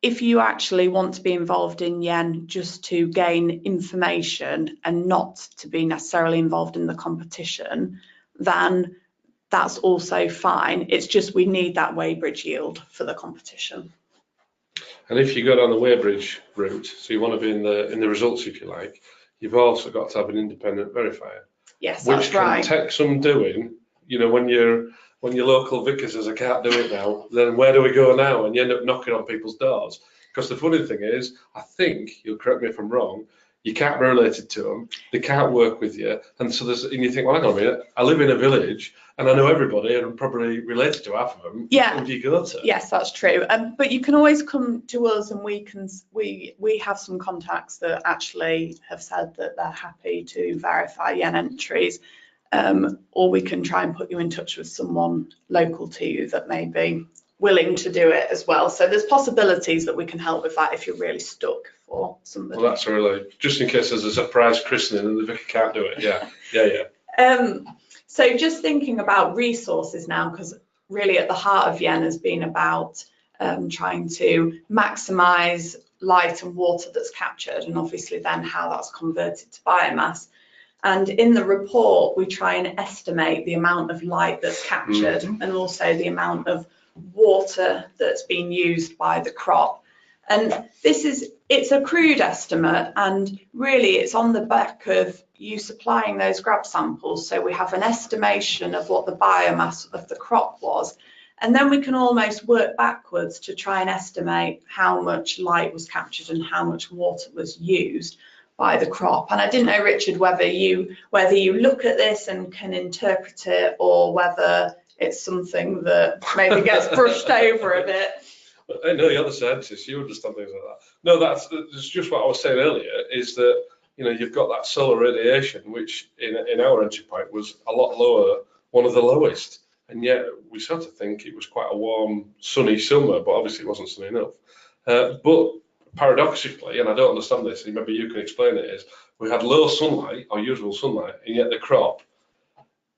if you actually want to be involved in yen just to gain information and not to be necessarily involved in the competition, then that's also fine. It's just we need that weighbridge yield for the competition. And if you go down the weighbridge route, so you want to be in the results, if you like, you've also got to have an independent verifier. Yes, that's right. Which can take some doing. When your local vicar says I can't do it now, then where do we go now? And you end up knocking on people's doors. Because the funny thing is, I think, you'll correct me if I'm wrong, you can't be related to them, they can't work with you, and you think, well, hang on a minute, I live in a village and I know everybody and I'm probably related to half of them. Yeah. Who do you go to? Yes, that's true. But you can always come to us, and we have some contacts that actually have said that they're happy to verify yen entries, or we can try and put you in touch with someone local to you that may be willing to do it as well. So there's possibilities that we can help with that if you're really stuck for somebody. Well, that's really, just in case there's a surprise christening and the vicar can't do it. Yeah. So just thinking about resources now, because really at the heart of yen has been about trying to maximise light and water that's captured, and obviously then how that's converted to biomass. And in the report, we try and estimate the amount of light that's captured and also the amount of water that's been used by the crop. And it's a crude estimate, and really it's on the back of you supplying those grab samples. So we have an estimation of what the biomass of the crop was, and then we can almost work backwards to try and estimate how much light was captured and how much water was used by the crop. And I didn't know, Richard, whether you look at this and can interpret it, or whether it's something that maybe gets brushed over a bit. I know the other scientists, you understand things like that. No, that's just what I was saying earlier, is that you've got that solar radiation, which in our entry point was a lot lower, one of the lowest, and yet we sort of think it was quite a warm, sunny summer, but obviously it wasn't sunny enough. But paradoxically, and I don't understand this, maybe you can explain it, is we had low sunlight, or usual sunlight, and yet the crop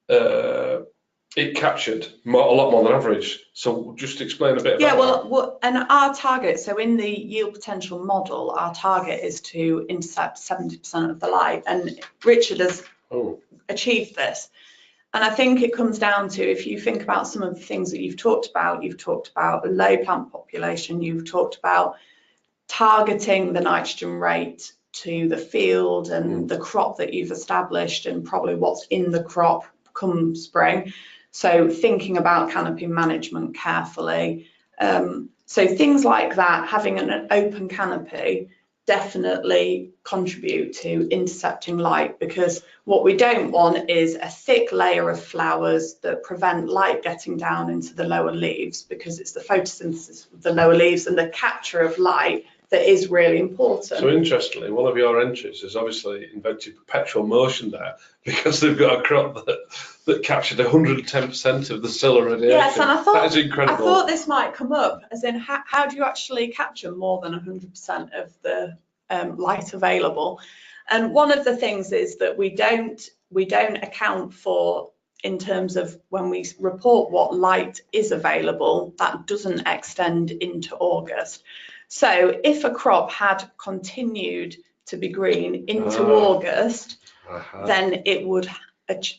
it captured a lot more than average. So just explain a bit about Yeah, that. well, and our target, so in the yield potential model, our target is to intercept 70% of the light, and Richard has achieved this. And I think it comes down to, if you think about some of the things that you've talked about a low plant population, you've talked about targeting the nitrogen rate to the field and the crop that you've established and probably what's in the crop come spring. So thinking about canopy management carefully. So things like that, having an open canopy definitely contribute to intercepting light, because what we don't want is a thick layer of flowers that prevent light getting down into the lower leaves, because it's the photosynthesis of the lower leaves and the capture of light that is really important. So interestingly, one of your entries has obviously invented perpetual motion there, because they've got a crop that captured 110% of the solar radiation. Yes, and that is incredible. I thought this might come up, as in how do you actually capture more than 100% of the light available? And one of the things is that we don't account for, in terms of when we report what light is available, that doesn't extend into August. So if a crop had continued to be green into August, then it would,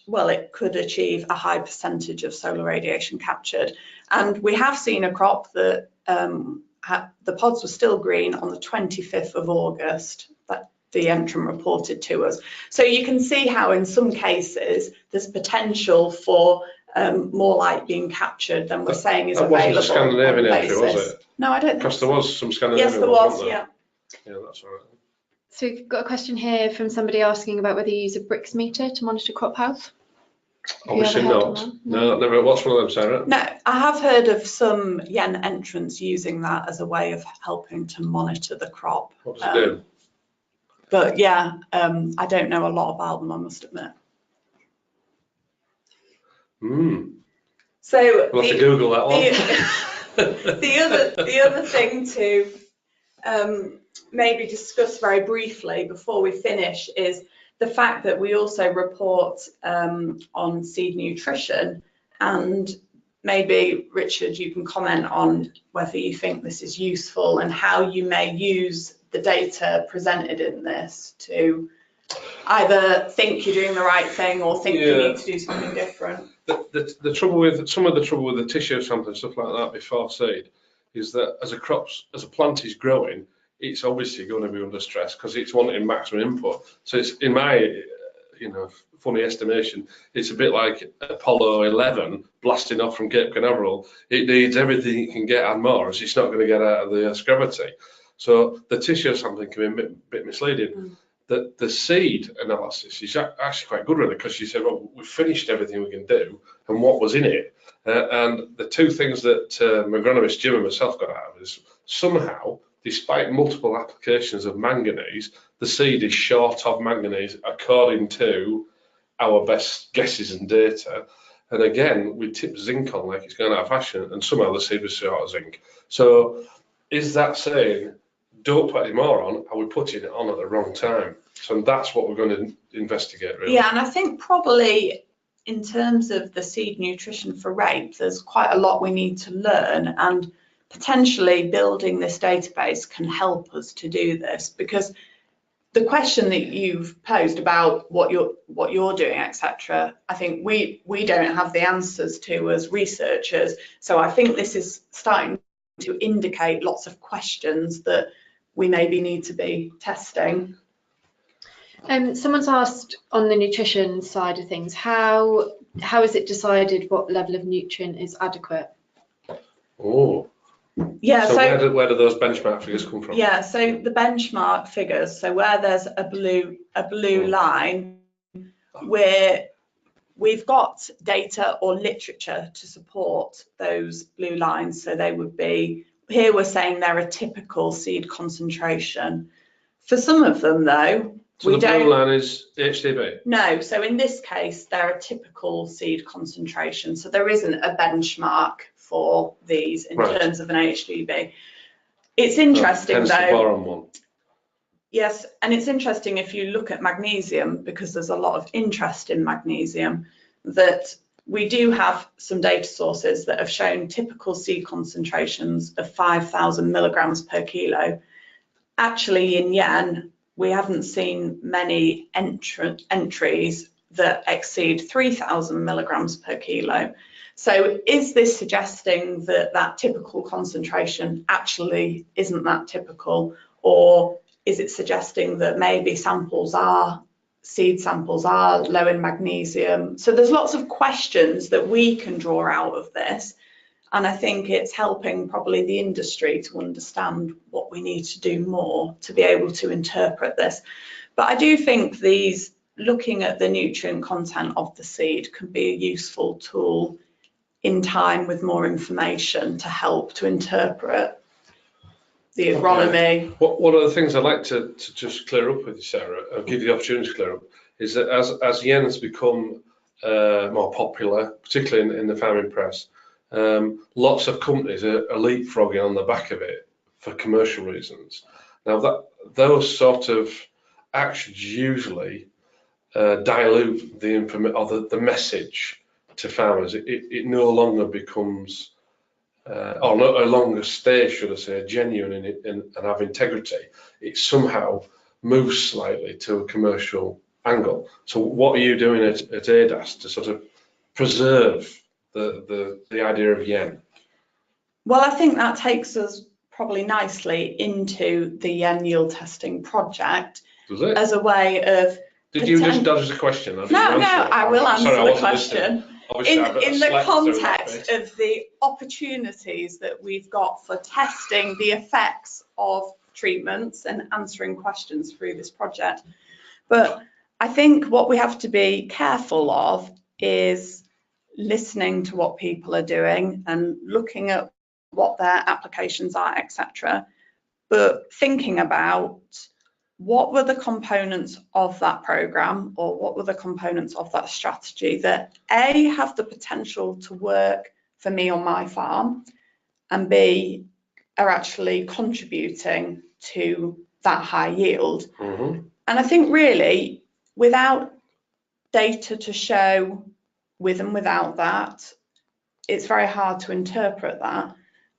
well, it could achieve a high percentage of solar radiation captured. And we have seen a crop that the pods were still green on the 25th of August, that the entrant reported to us. So you can see how in some cases there's potential for more light being captured than we're saying is available. That wasn't a Scandinavian entry, was it? No, I don't think because so. there was some Scandinavian. Yes, there was, yeah. Yeah, that's right. So we've got a question here from somebody asking about whether you use a bricks meter to monitor crop health. Obviously not. No, never. What's one of them, Sarah? No, I have heard of some yen entrants using that as a way of helping to monitor the crop. What does it do? But yeah, I don't know a lot about them, I must admit. So we'll have to Google that one. The other thing to maybe discuss very briefly before we finish is the fact that we also report on seed nutrition, and maybe Richard, you can comment on whether you think this is useful and how you may use the data presented in this to either think you're doing the right thing or think you need to do something different. The trouble with some of the trouble with the tissue sample and stuff like that before seed is that as a plant is growing, it's obviously going to be under stress because it's wanting maximum input. So it's, in my funny estimation, it's a bit like Apollo 11 blasting off from Cape Canaveral. It needs everything it can get and more, as it's not going to get out of the Earth's gravity. So the tissue sampling can be a bit misleading. The seed analysis is actually quite good, really, because you say, well, we've finished everything we can do, and what was in it. And the two things that my agronomist Jim and myself got out of is somehow, despite multiple applications of manganese, the seed is short of manganese according to our best guesses and data. And again, we tip zinc on like it's going out of fashion, and somehow the seed was short of zinc. So is that saying, don't put any more on, are we putting it on at the wrong time? So that's what we're going to investigate, really. Yeah, and I think probably in terms of the seed nutrition for rape, there's quite a lot we need to learn, and potentially building this database can help us to do this, because the question that you've posed about what you're doing, etc., I think we don't have the answers to as researchers. So I think this is starting to indicate lots of questions that we maybe need to be testing. Someone's asked on the nutrition side of things, how is it decided what level of nutrient is adequate? Oh. Yeah, so where do those benchmark figures come from? Yeah, so the benchmark figures, so where there's a blue line, where we've got data or literature to support those blue lines. So they would be, here we're saying they're a typical seed concentration. For some of them though, so the blue line is AHDB? No, so in this case, they're a typical seed concentration. So there isn't a benchmark for these in terms of an AHDB. It's interesting though. The boron one. Yes, and it's interesting if you look at magnesium, because there's a lot of interest in magnesium. that we do have some data sources that have shown typical seed concentrations of 5,000 milligrams per kilo. Actually, in yen, we haven't seen many entries that exceed 3,000 milligrams per kilo. So is this suggesting that that typical concentration actually isn't that typical, or is it suggesting that maybe seed samples are low in magnesium? So there's lots of questions that we can draw out of this, and I think it's helping probably the industry to understand what we need to do more to be able to interpret this. But I do think looking at the nutrient content of the seed can be a useful tool in time with more information to help to interpret the agronomy. Okay. One of the things I'd like to just clear up with you, Sarah, I'll give you the opportunity to clear up, is that as yen has become more popular, particularly in the farming press, lots of companies are leapfrogging on the back of it for commercial reasons. Now, those sort of actions usually dilute the information or the message to farmers. It no longer becomes, or no longer stays, should I say, genuine and have integrity. It somehow moves slightly to a commercial angle. So what are you doing at ADAS to sort of preserve the idea of yen? Well, I think that takes us probably nicely into the yen yield testing project. Does it? As a way of... Did you just dodge the question? No, I will answer the question. In the context of the opportunities that we've got for testing the effects of treatments and answering questions through this project. But I think what we have to be careful of is listening to what people are doing and looking at what their applications are, etc. But thinking about what were the components of that program, or what were the components of that strategy that A, have the potential to work for me on my farm, and B, are actually contributing to that high yield. Mm-hmm. And I think really, without data to show with and without that, it's very hard to interpret that.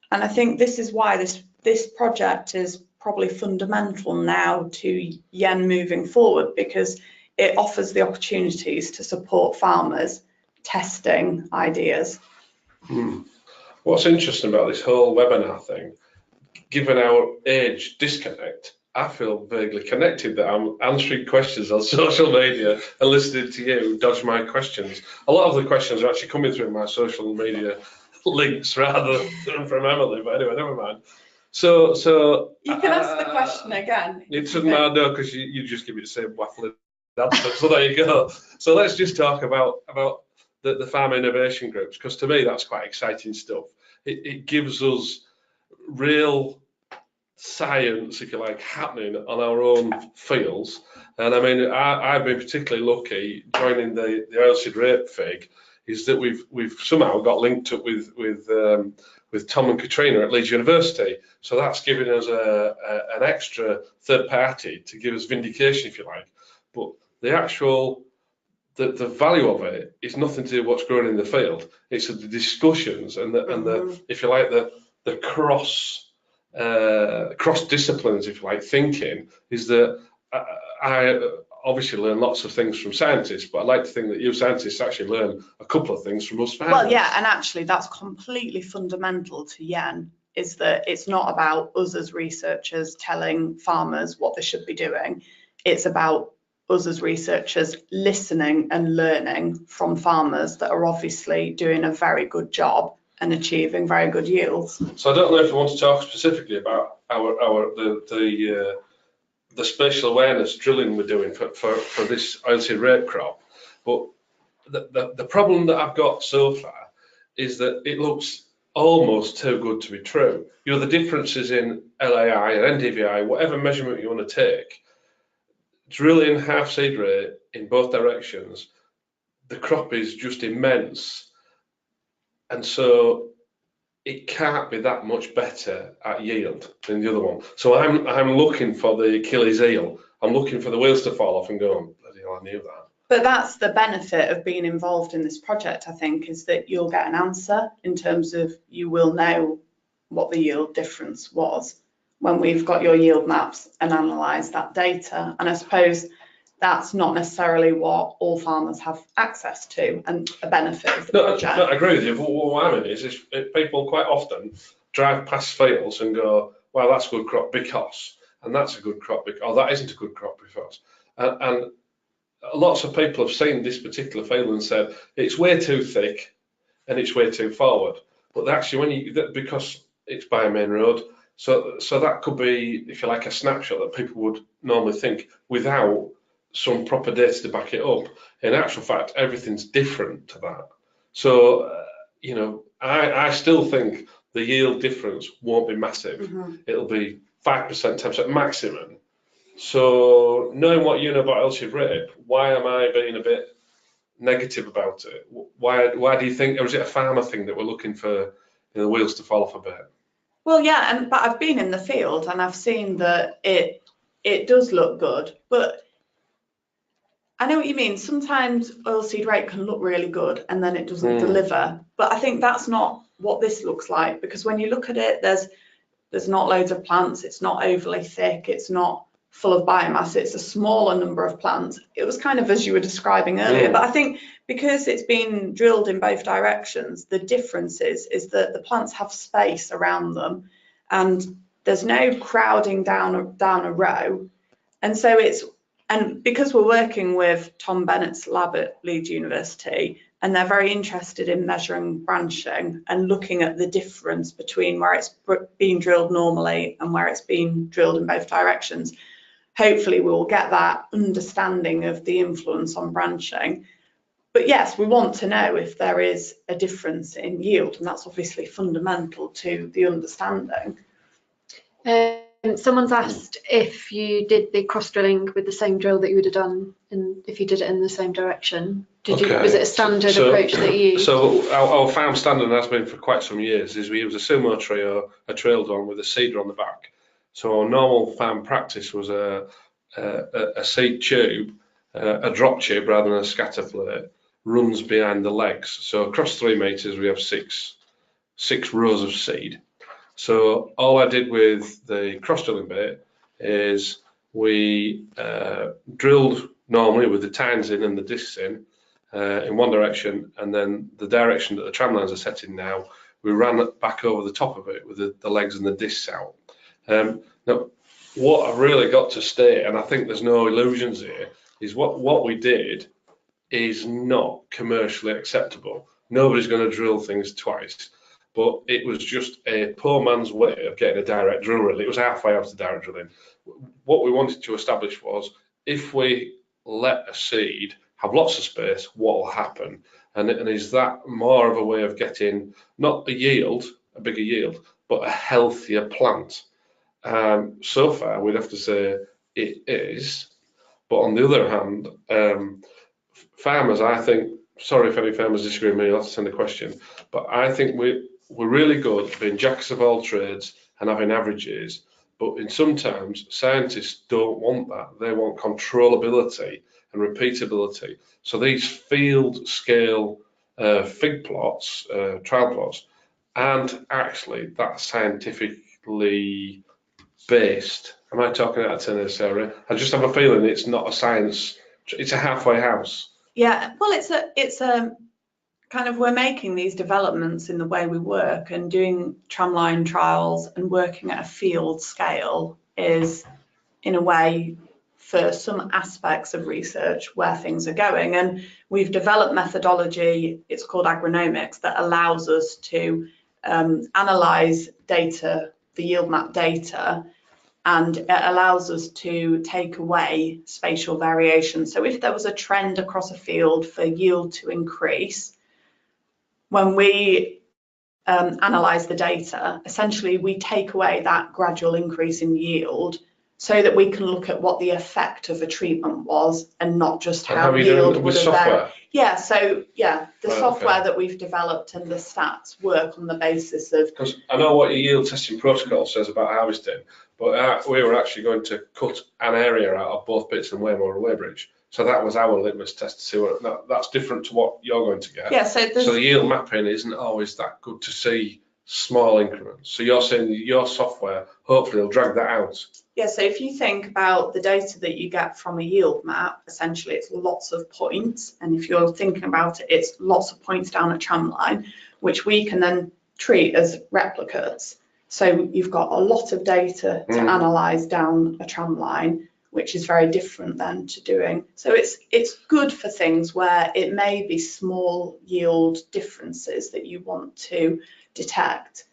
And I think this is why this project is probably fundamental now to yen moving forward, because it offers the opportunities to support farmers testing ideas. What's interesting about this whole webinar thing, given our age disconnect, I feel vaguely connected that I'm answering questions on social media and listening to you dodge my questions. A lot of the questions are actually coming through my social media links rather than from Emily, but anyway, never mind. So you can ask the question again. It doesn't matter, no, because you just give me the same waffling answer. So there you go. So let's just talk about the farm innovation groups, because to me that's quite exciting stuff. It gives us real science, if you like, happening on our own fields. And I mean, I've been particularly lucky joining the oilseed rape fig, is that we've somehow got linked up with Tom and Katrina at Leeds University. So that's giving us an extra third party to give us vindication, if you like. But the actual, the value of it is nothing to do with what's growing in the field. It's the discussions and the if you like, the cross disciplines, if you like, thinking, is that I obviously learn lots of things from scientists, but I like to think that you scientists actually learn a couple of things from us farmers. Well, yeah, and actually that's completely fundamental to yen, is that it's not about us as researchers telling farmers what they should be doing. It's about us as researchers listening and learning from farmers that are obviously doing a very good job and achieving very good yields. So I don't know if you want to talk specifically about the spatial awareness drilling we're doing for this oilseed rape crop, but the problem that I've got so far is that it looks almost too good to be true. You know, the differences in LAI and NDVI, whatever measurement you want to take, drilling half seed rate in both directions, the crop is just immense, and so it can't be that much better at yield than the other one. So I'm looking for the Achilles heel. I'm looking for the wheels to fall off and go, bloody hell, I knew that. But that's the benefit of being involved in this project, I think, is that you'll get an answer in terms of you will know what the yield difference was when we've got your yield maps and analyse that data. And I suppose that's not necessarily what all farmers have access to and a benefit of the project. No, I agree with you. But what I mean is people quite often drive past fields and go, well, that's a good crop because, and that's a good crop because, or that isn't a good crop because. And lots of people have seen this particular field and said, it's way too thick and it's way too forward. But actually, because it's by a main road, so that could be, if you like, a snapshot that people would normally think without some proper data to back it up. In actual fact, everything's different to that. So, I still think the yield difference won't be massive. Mm-hmm. It'll be 5%, 10% maximum. So, knowing what you know about oilseed rape, why am I being a bit negative about it? Why do you think, or is it a farmer thing that we're looking for the wheels to fall off a bit? Well, yeah, but I've been in the field and I've seen that it does look good, but I know what you mean. Sometimes oilseed rape can look really good and then it doesn't deliver. But I think that's not what this looks like, because when you look at it, there's not loads of plants, it's not overly thick, it's not full of biomass, it's a smaller number of plants. It was kind of as you were describing earlier, but I think because it's been drilled in both directions, the difference is that the plants have space around them and there's no crowding down a row. And because we're working with Tom Bennett's lab at Leeds University, and they're very interested in measuring branching and looking at the difference between where it's being drilled normally and where it's being drilled in both directions, hopefully we will get that understanding of the influence on branching. But yes, we want to know if there is a difference in yield, and that's obviously fundamental to the understanding. Someone's asked if you did the cross drilling with the same drill that you would have done, and if you did it in the same direction. Was it a standard approach that you used? So our farm standard has been for quite some years is we use a sumo tree or a trail drum with a seeder on the back. So our normal farm practice was a seed tube, a drop tube rather than a scatter plate, runs behind the legs. So across 3 meters we have six rows of seed. So all I did with the cross drilling bit is we drilled normally with the tines in and the discs in one direction, and then the direction that the tram lines are set in now, we ran it back over the top of it with the legs and the discs out. Now, what I've really got to state, and I think there's no illusions here, is what we did is not commercially acceptable. Nobody's going to drill things twice. But it was just a poor man's way of getting a direct drill, really. It was halfway out to direct drilling. What we wanted to establish was, if we let a seed have lots of space, what will happen? And is that more of a way of getting, not a bigger yield, but a healthier plant? So far, we'd have to say it is. But on the other hand, farmers, I think, sorry if any farmers disagree with me, you'll have to send a question, but I think we're really good at being jacks of all trades and having averages, but in sometimes scientists don't want that. They want controllability and repeatability. So these field scale fig plots, trial plots, aren't actually that scientifically based. Am I talking out of turn, Sarah? I just have a feeling it's not a science, it's a halfway house. Yeah, well, it's a kind of, we're making these developments in the way we work, and doing tramline trials and working at a field scale is, in a way, for some aspects of research where things are going. And we've developed methodology, it's called agronomics, that allows us to analyse data, the yield map data, and it allows us to take away spatial variation. So if there was a trend across a field for yield to increase, when we analyse the data, essentially we take away that gradual increase in yield so that we can look at what the effect of a treatment was and not just how yield would have varied. Yeah, so yeah, the software that we've developed and the stats work on the basis of... Because I know what your yield testing protocol says about harvesting, but we were actually going to cut an area out of both Bits and Waymore and Weybridge. So that was our litmus test to see what that's different to what you're going to get. Yeah, so the yield mapping isn't always that good to see small increments. So you're saying your software hopefully will drag that out. yeah, so if you think about the data that you get from a yield map, essentially it's lots of points. And if you're thinking about it, it's lots of points down a tram line, which we can then treat as replicates. So you've got a lot of data to analyse down a tram line, which is very different than to doing. So it's good for things where it may be small yield differences that you want to detect,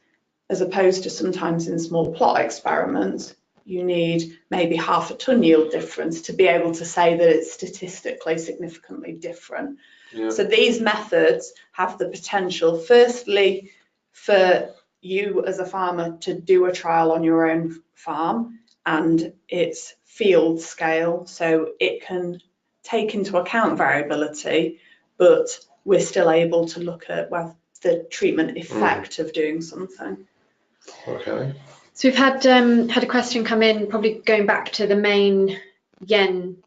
as opposed to sometimes in small plot experiments, you need maybe half a ton yield difference to be able to say that it's statistically significantly different. Yeah. So these methods have the potential, firstly, for you as a farmer to do a trial on your own farm, and it's field scale, so it can take into account variability, but we're still able to look at the treatment effect of doing something. Okay. So we've had a question come in, probably going back to the main yen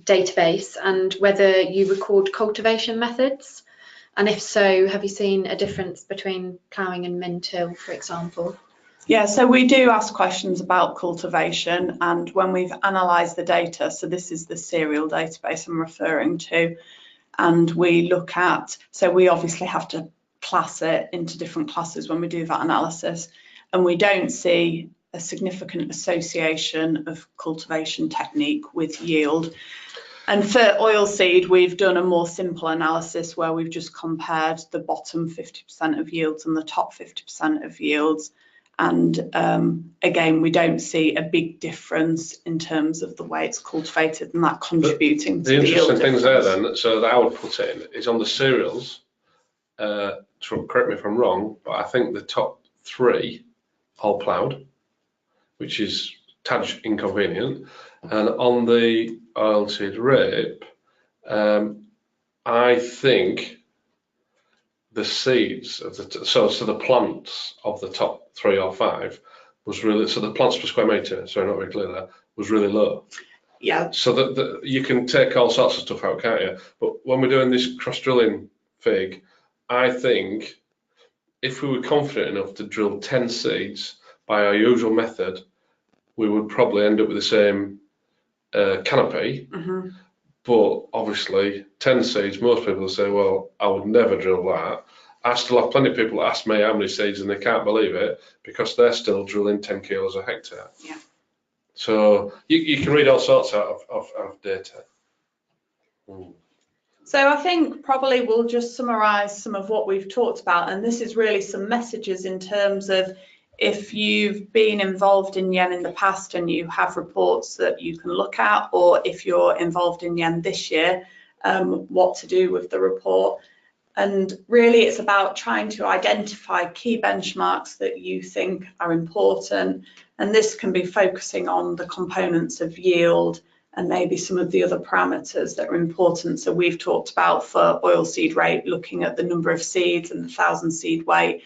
database, and whether you record cultivation methods, and if so, have you seen a difference between ploughing and min-till, for example? Yeah, so we do ask questions about cultivation, and when we've analysed the data, so this is the serial database I'm referring to, and we look at, so we obviously have to class it into different classes when we do that analysis, and we don't see a significant association of cultivation technique with yield. And for oilseed, we've done a more simple analysis where we've just compared the bottom 50% of yields and the top 50% of yields. And again, we don't see a big difference in terms of the way it's cultivated and that contributing to the yield. The interesting things there then, so that I would put in, is on the cereals, correct me if I'm wrong, but I think the top 3 all ploughed, which is tad inconvenient. And on the oilseed rape, I think the seeds of so the plants of the top 3 or 5 was really, so the plants per square metre, sorry, not very clear there, was really low. Yeah. So that you can take all sorts of stuff out, can't you? But when we're doing this cross drilling fig, I think if we were confident enough to drill 10 seeds by our usual method, we would probably end up with the same canopy. But obviously 10 seeds, most people will say, well, I would never drill that. I still have plenty of people that ask me how many seeds and they can't believe it because they're still drilling 10 kilos a hectare. Yeah. So you can read all sorts out of data. So I think probably we'll just summarise some of what we've talked about, and this is really some messages in terms of if you've been involved in yen in the past and you have reports that you can look at, or if you're involved in yen this year, what to do with the report. And really it's about trying to identify key benchmarks that you think are important, and this can be focusing on the components of yield and maybe some of the other parameters that are important. So we've talked about for oilseed rate, looking at the number of seeds and the 1,000 seed weight,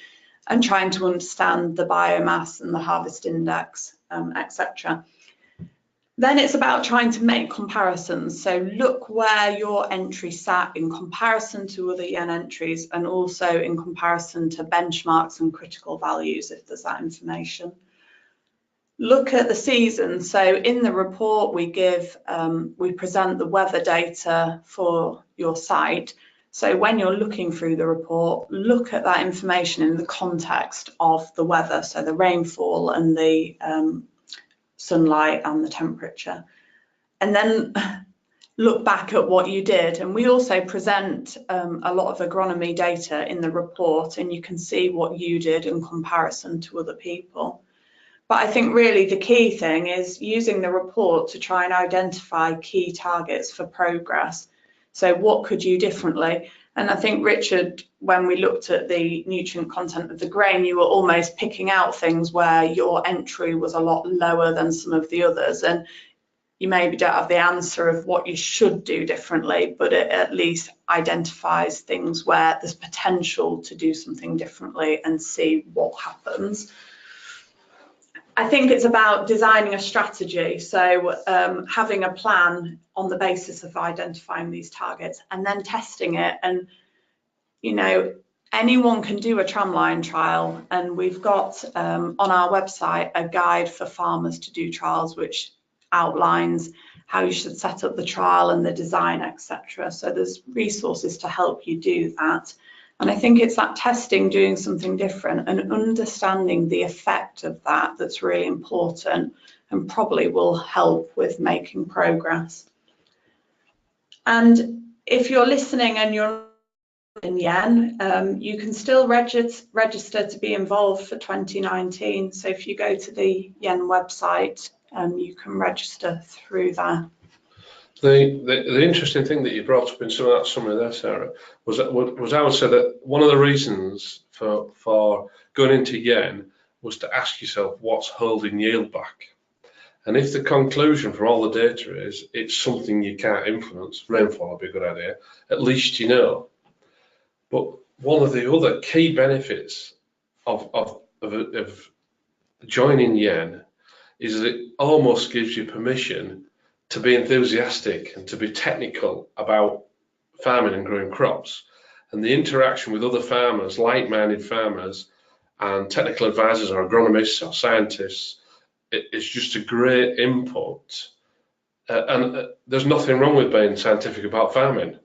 and trying to understand the biomass and the harvest index, etc. Then it's about trying to make comparisons. So look where your entry sat in comparison to other yen entries, and also in comparison to benchmarks and critical values if there's that information. Look at the season. So in the report we present the weather data for your site. So when you're looking through the report, look at that information in the context of the weather, so the rainfall and the sunlight and the temperature. And then look back at what you did. And we also present a lot of agronomy data in the report, and you can see what you did in comparison to other people. But I think really the key thing is using the report to try and identify key targets for progress. So what could you differently? And I think, Richard, when we looked at the nutrient content of the grain, you were almost picking out things where your entry was a lot lower than some of the others. And you maybe don't have the answer of what you should do differently, but it at least identifies things where there's potential to do something differently and see what happens. I think it's about designing a strategy. So having a plan on the basis of identifying these targets and then testing it. And, you know, anyone can do a tramline trial, and we've got on our website a guide for farmers to do trials, which outlines how you should set up the trial and the design, etc. So there's resources to help you do that. And I think it's that testing, doing something different and understanding the effect of that that's really important, and probably will help with making progress. And if you're listening and you're in Yen, you can still register to be involved for 2019. So if you go to the Yen website, you can register through there. The interesting thing that you brought up in some of that summary there, Sarah, was I would say that one of the reasons for going into Yen was to ask yourself what's holding yield back. And if the conclusion from all the data is it's something you can't influence, rainfall would be a good idea, at least you know. But one of the other key benefits of joining Yen is that it almost gives you permission to be enthusiastic and to be technical about farming and growing crops. And the interaction with other farmers, like-minded farmers, and technical advisors or agronomists or scientists, it's just a great input. And there's nothing wrong with being scientific about farming,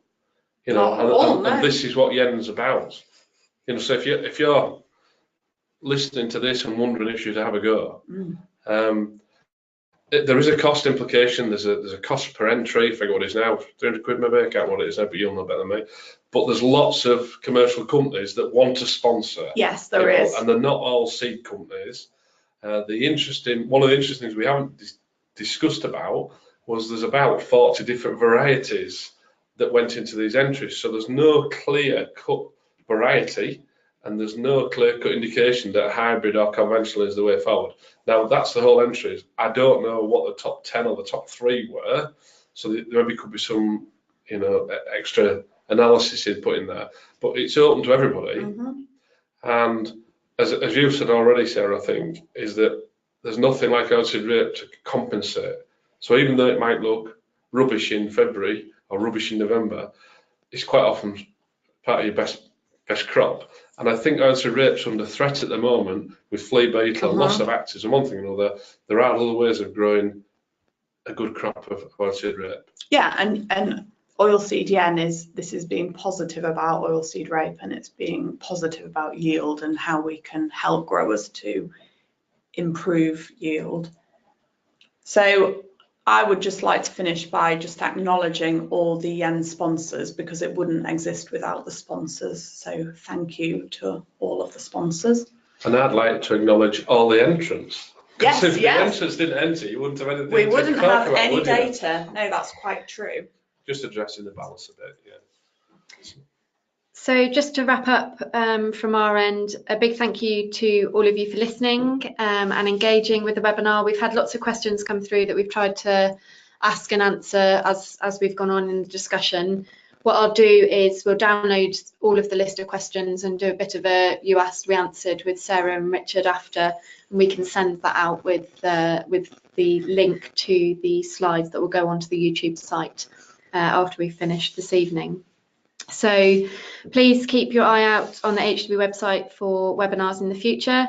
you know. And this is what Yen's about. You know, so if you're listening to this and wondering if you'd have a go, there is a cost implication. There's a cost per entry. I forget what it is now, 300 quid maybe. I can't remember what it is now, but you'll know better than me. But there's lots of commercial companies that want to sponsor. Yes, there is. And they're not all seed companies. One of the interesting things we haven't discussed about was there's about 40 different varieties that went into these entries. So there's no clear-cut variety, and there's no clear-cut indication that hybrid or conventional is the way forward. Now, that's the whole entries. I don't know what the top 10 or the top 3 were, so there maybe could be some, you know, extra analysis input in there. But it's open to everybody. And as you've said already, Sarah, I think, is that there's nothing like oilseed rape to compensate. So even though it might look rubbish in February or rubbish in November, it's quite often part of your best crop. And I think oilseed rape's under threat at the moment with flea beetle, loss of actors, and one thing or another. There are other ways of growing a good crop of oilseed rape. Yeah, and oilseed Yen this is being positive about oilseed rape, and it's being positive about yield and how we can help growers to improve yield. So I would just like to finish by just acknowledging all the Yen sponsors, because it wouldn't exist without the sponsors. So thank you to all of the sponsors. And I'd like to acknowledge all the entrants. Yes, if the entrants didn't enter, you wouldn't have anything we wouldn't have about, any data. No, that's quite true. Just addressing the balance a bit, yeah. So just to wrap up from our end, a big thank you to all of you for listening and engaging with the webinar. We've had lots of questions come through that we've tried to ask and answer as we've gone on in the discussion. What I'll do is we'll download all of the list of questions and do a bit of a you asked, we answered with Sarah and Richard after, and we can send that out with the link to the slides that will go onto the YouTube site after we've finished this evening. So please keep your eye out on the AHDB website for webinars in the future.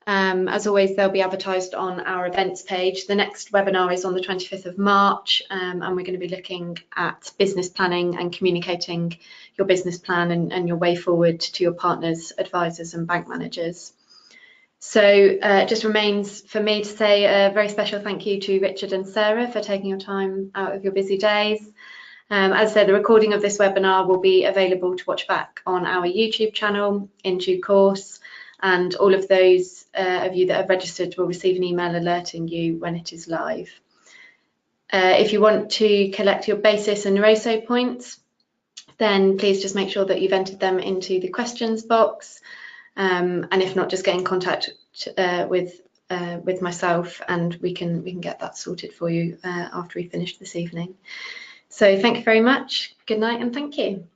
As always, they'll be advertised on our events page. The next webinar is on the 25th of March, and we're going to be looking at business planning and communicating your business plan and your way forward to your partners, advisors and bank managers. So it just remains for me to say a very special thank you to Richard and Sarah for taking your time out of your busy days. As I said, the recording of this webinar will be available to watch back on our YouTube channel in due course, and all of those of you that have registered will receive an email alerting you when it is live. If you want to collect your basis and Rosso points, then please just make sure that you've entered them into the questions box, and if not, just get in contact with myself and we can get that sorted for you after we finish this evening. So thank you very much. Good night and thank you.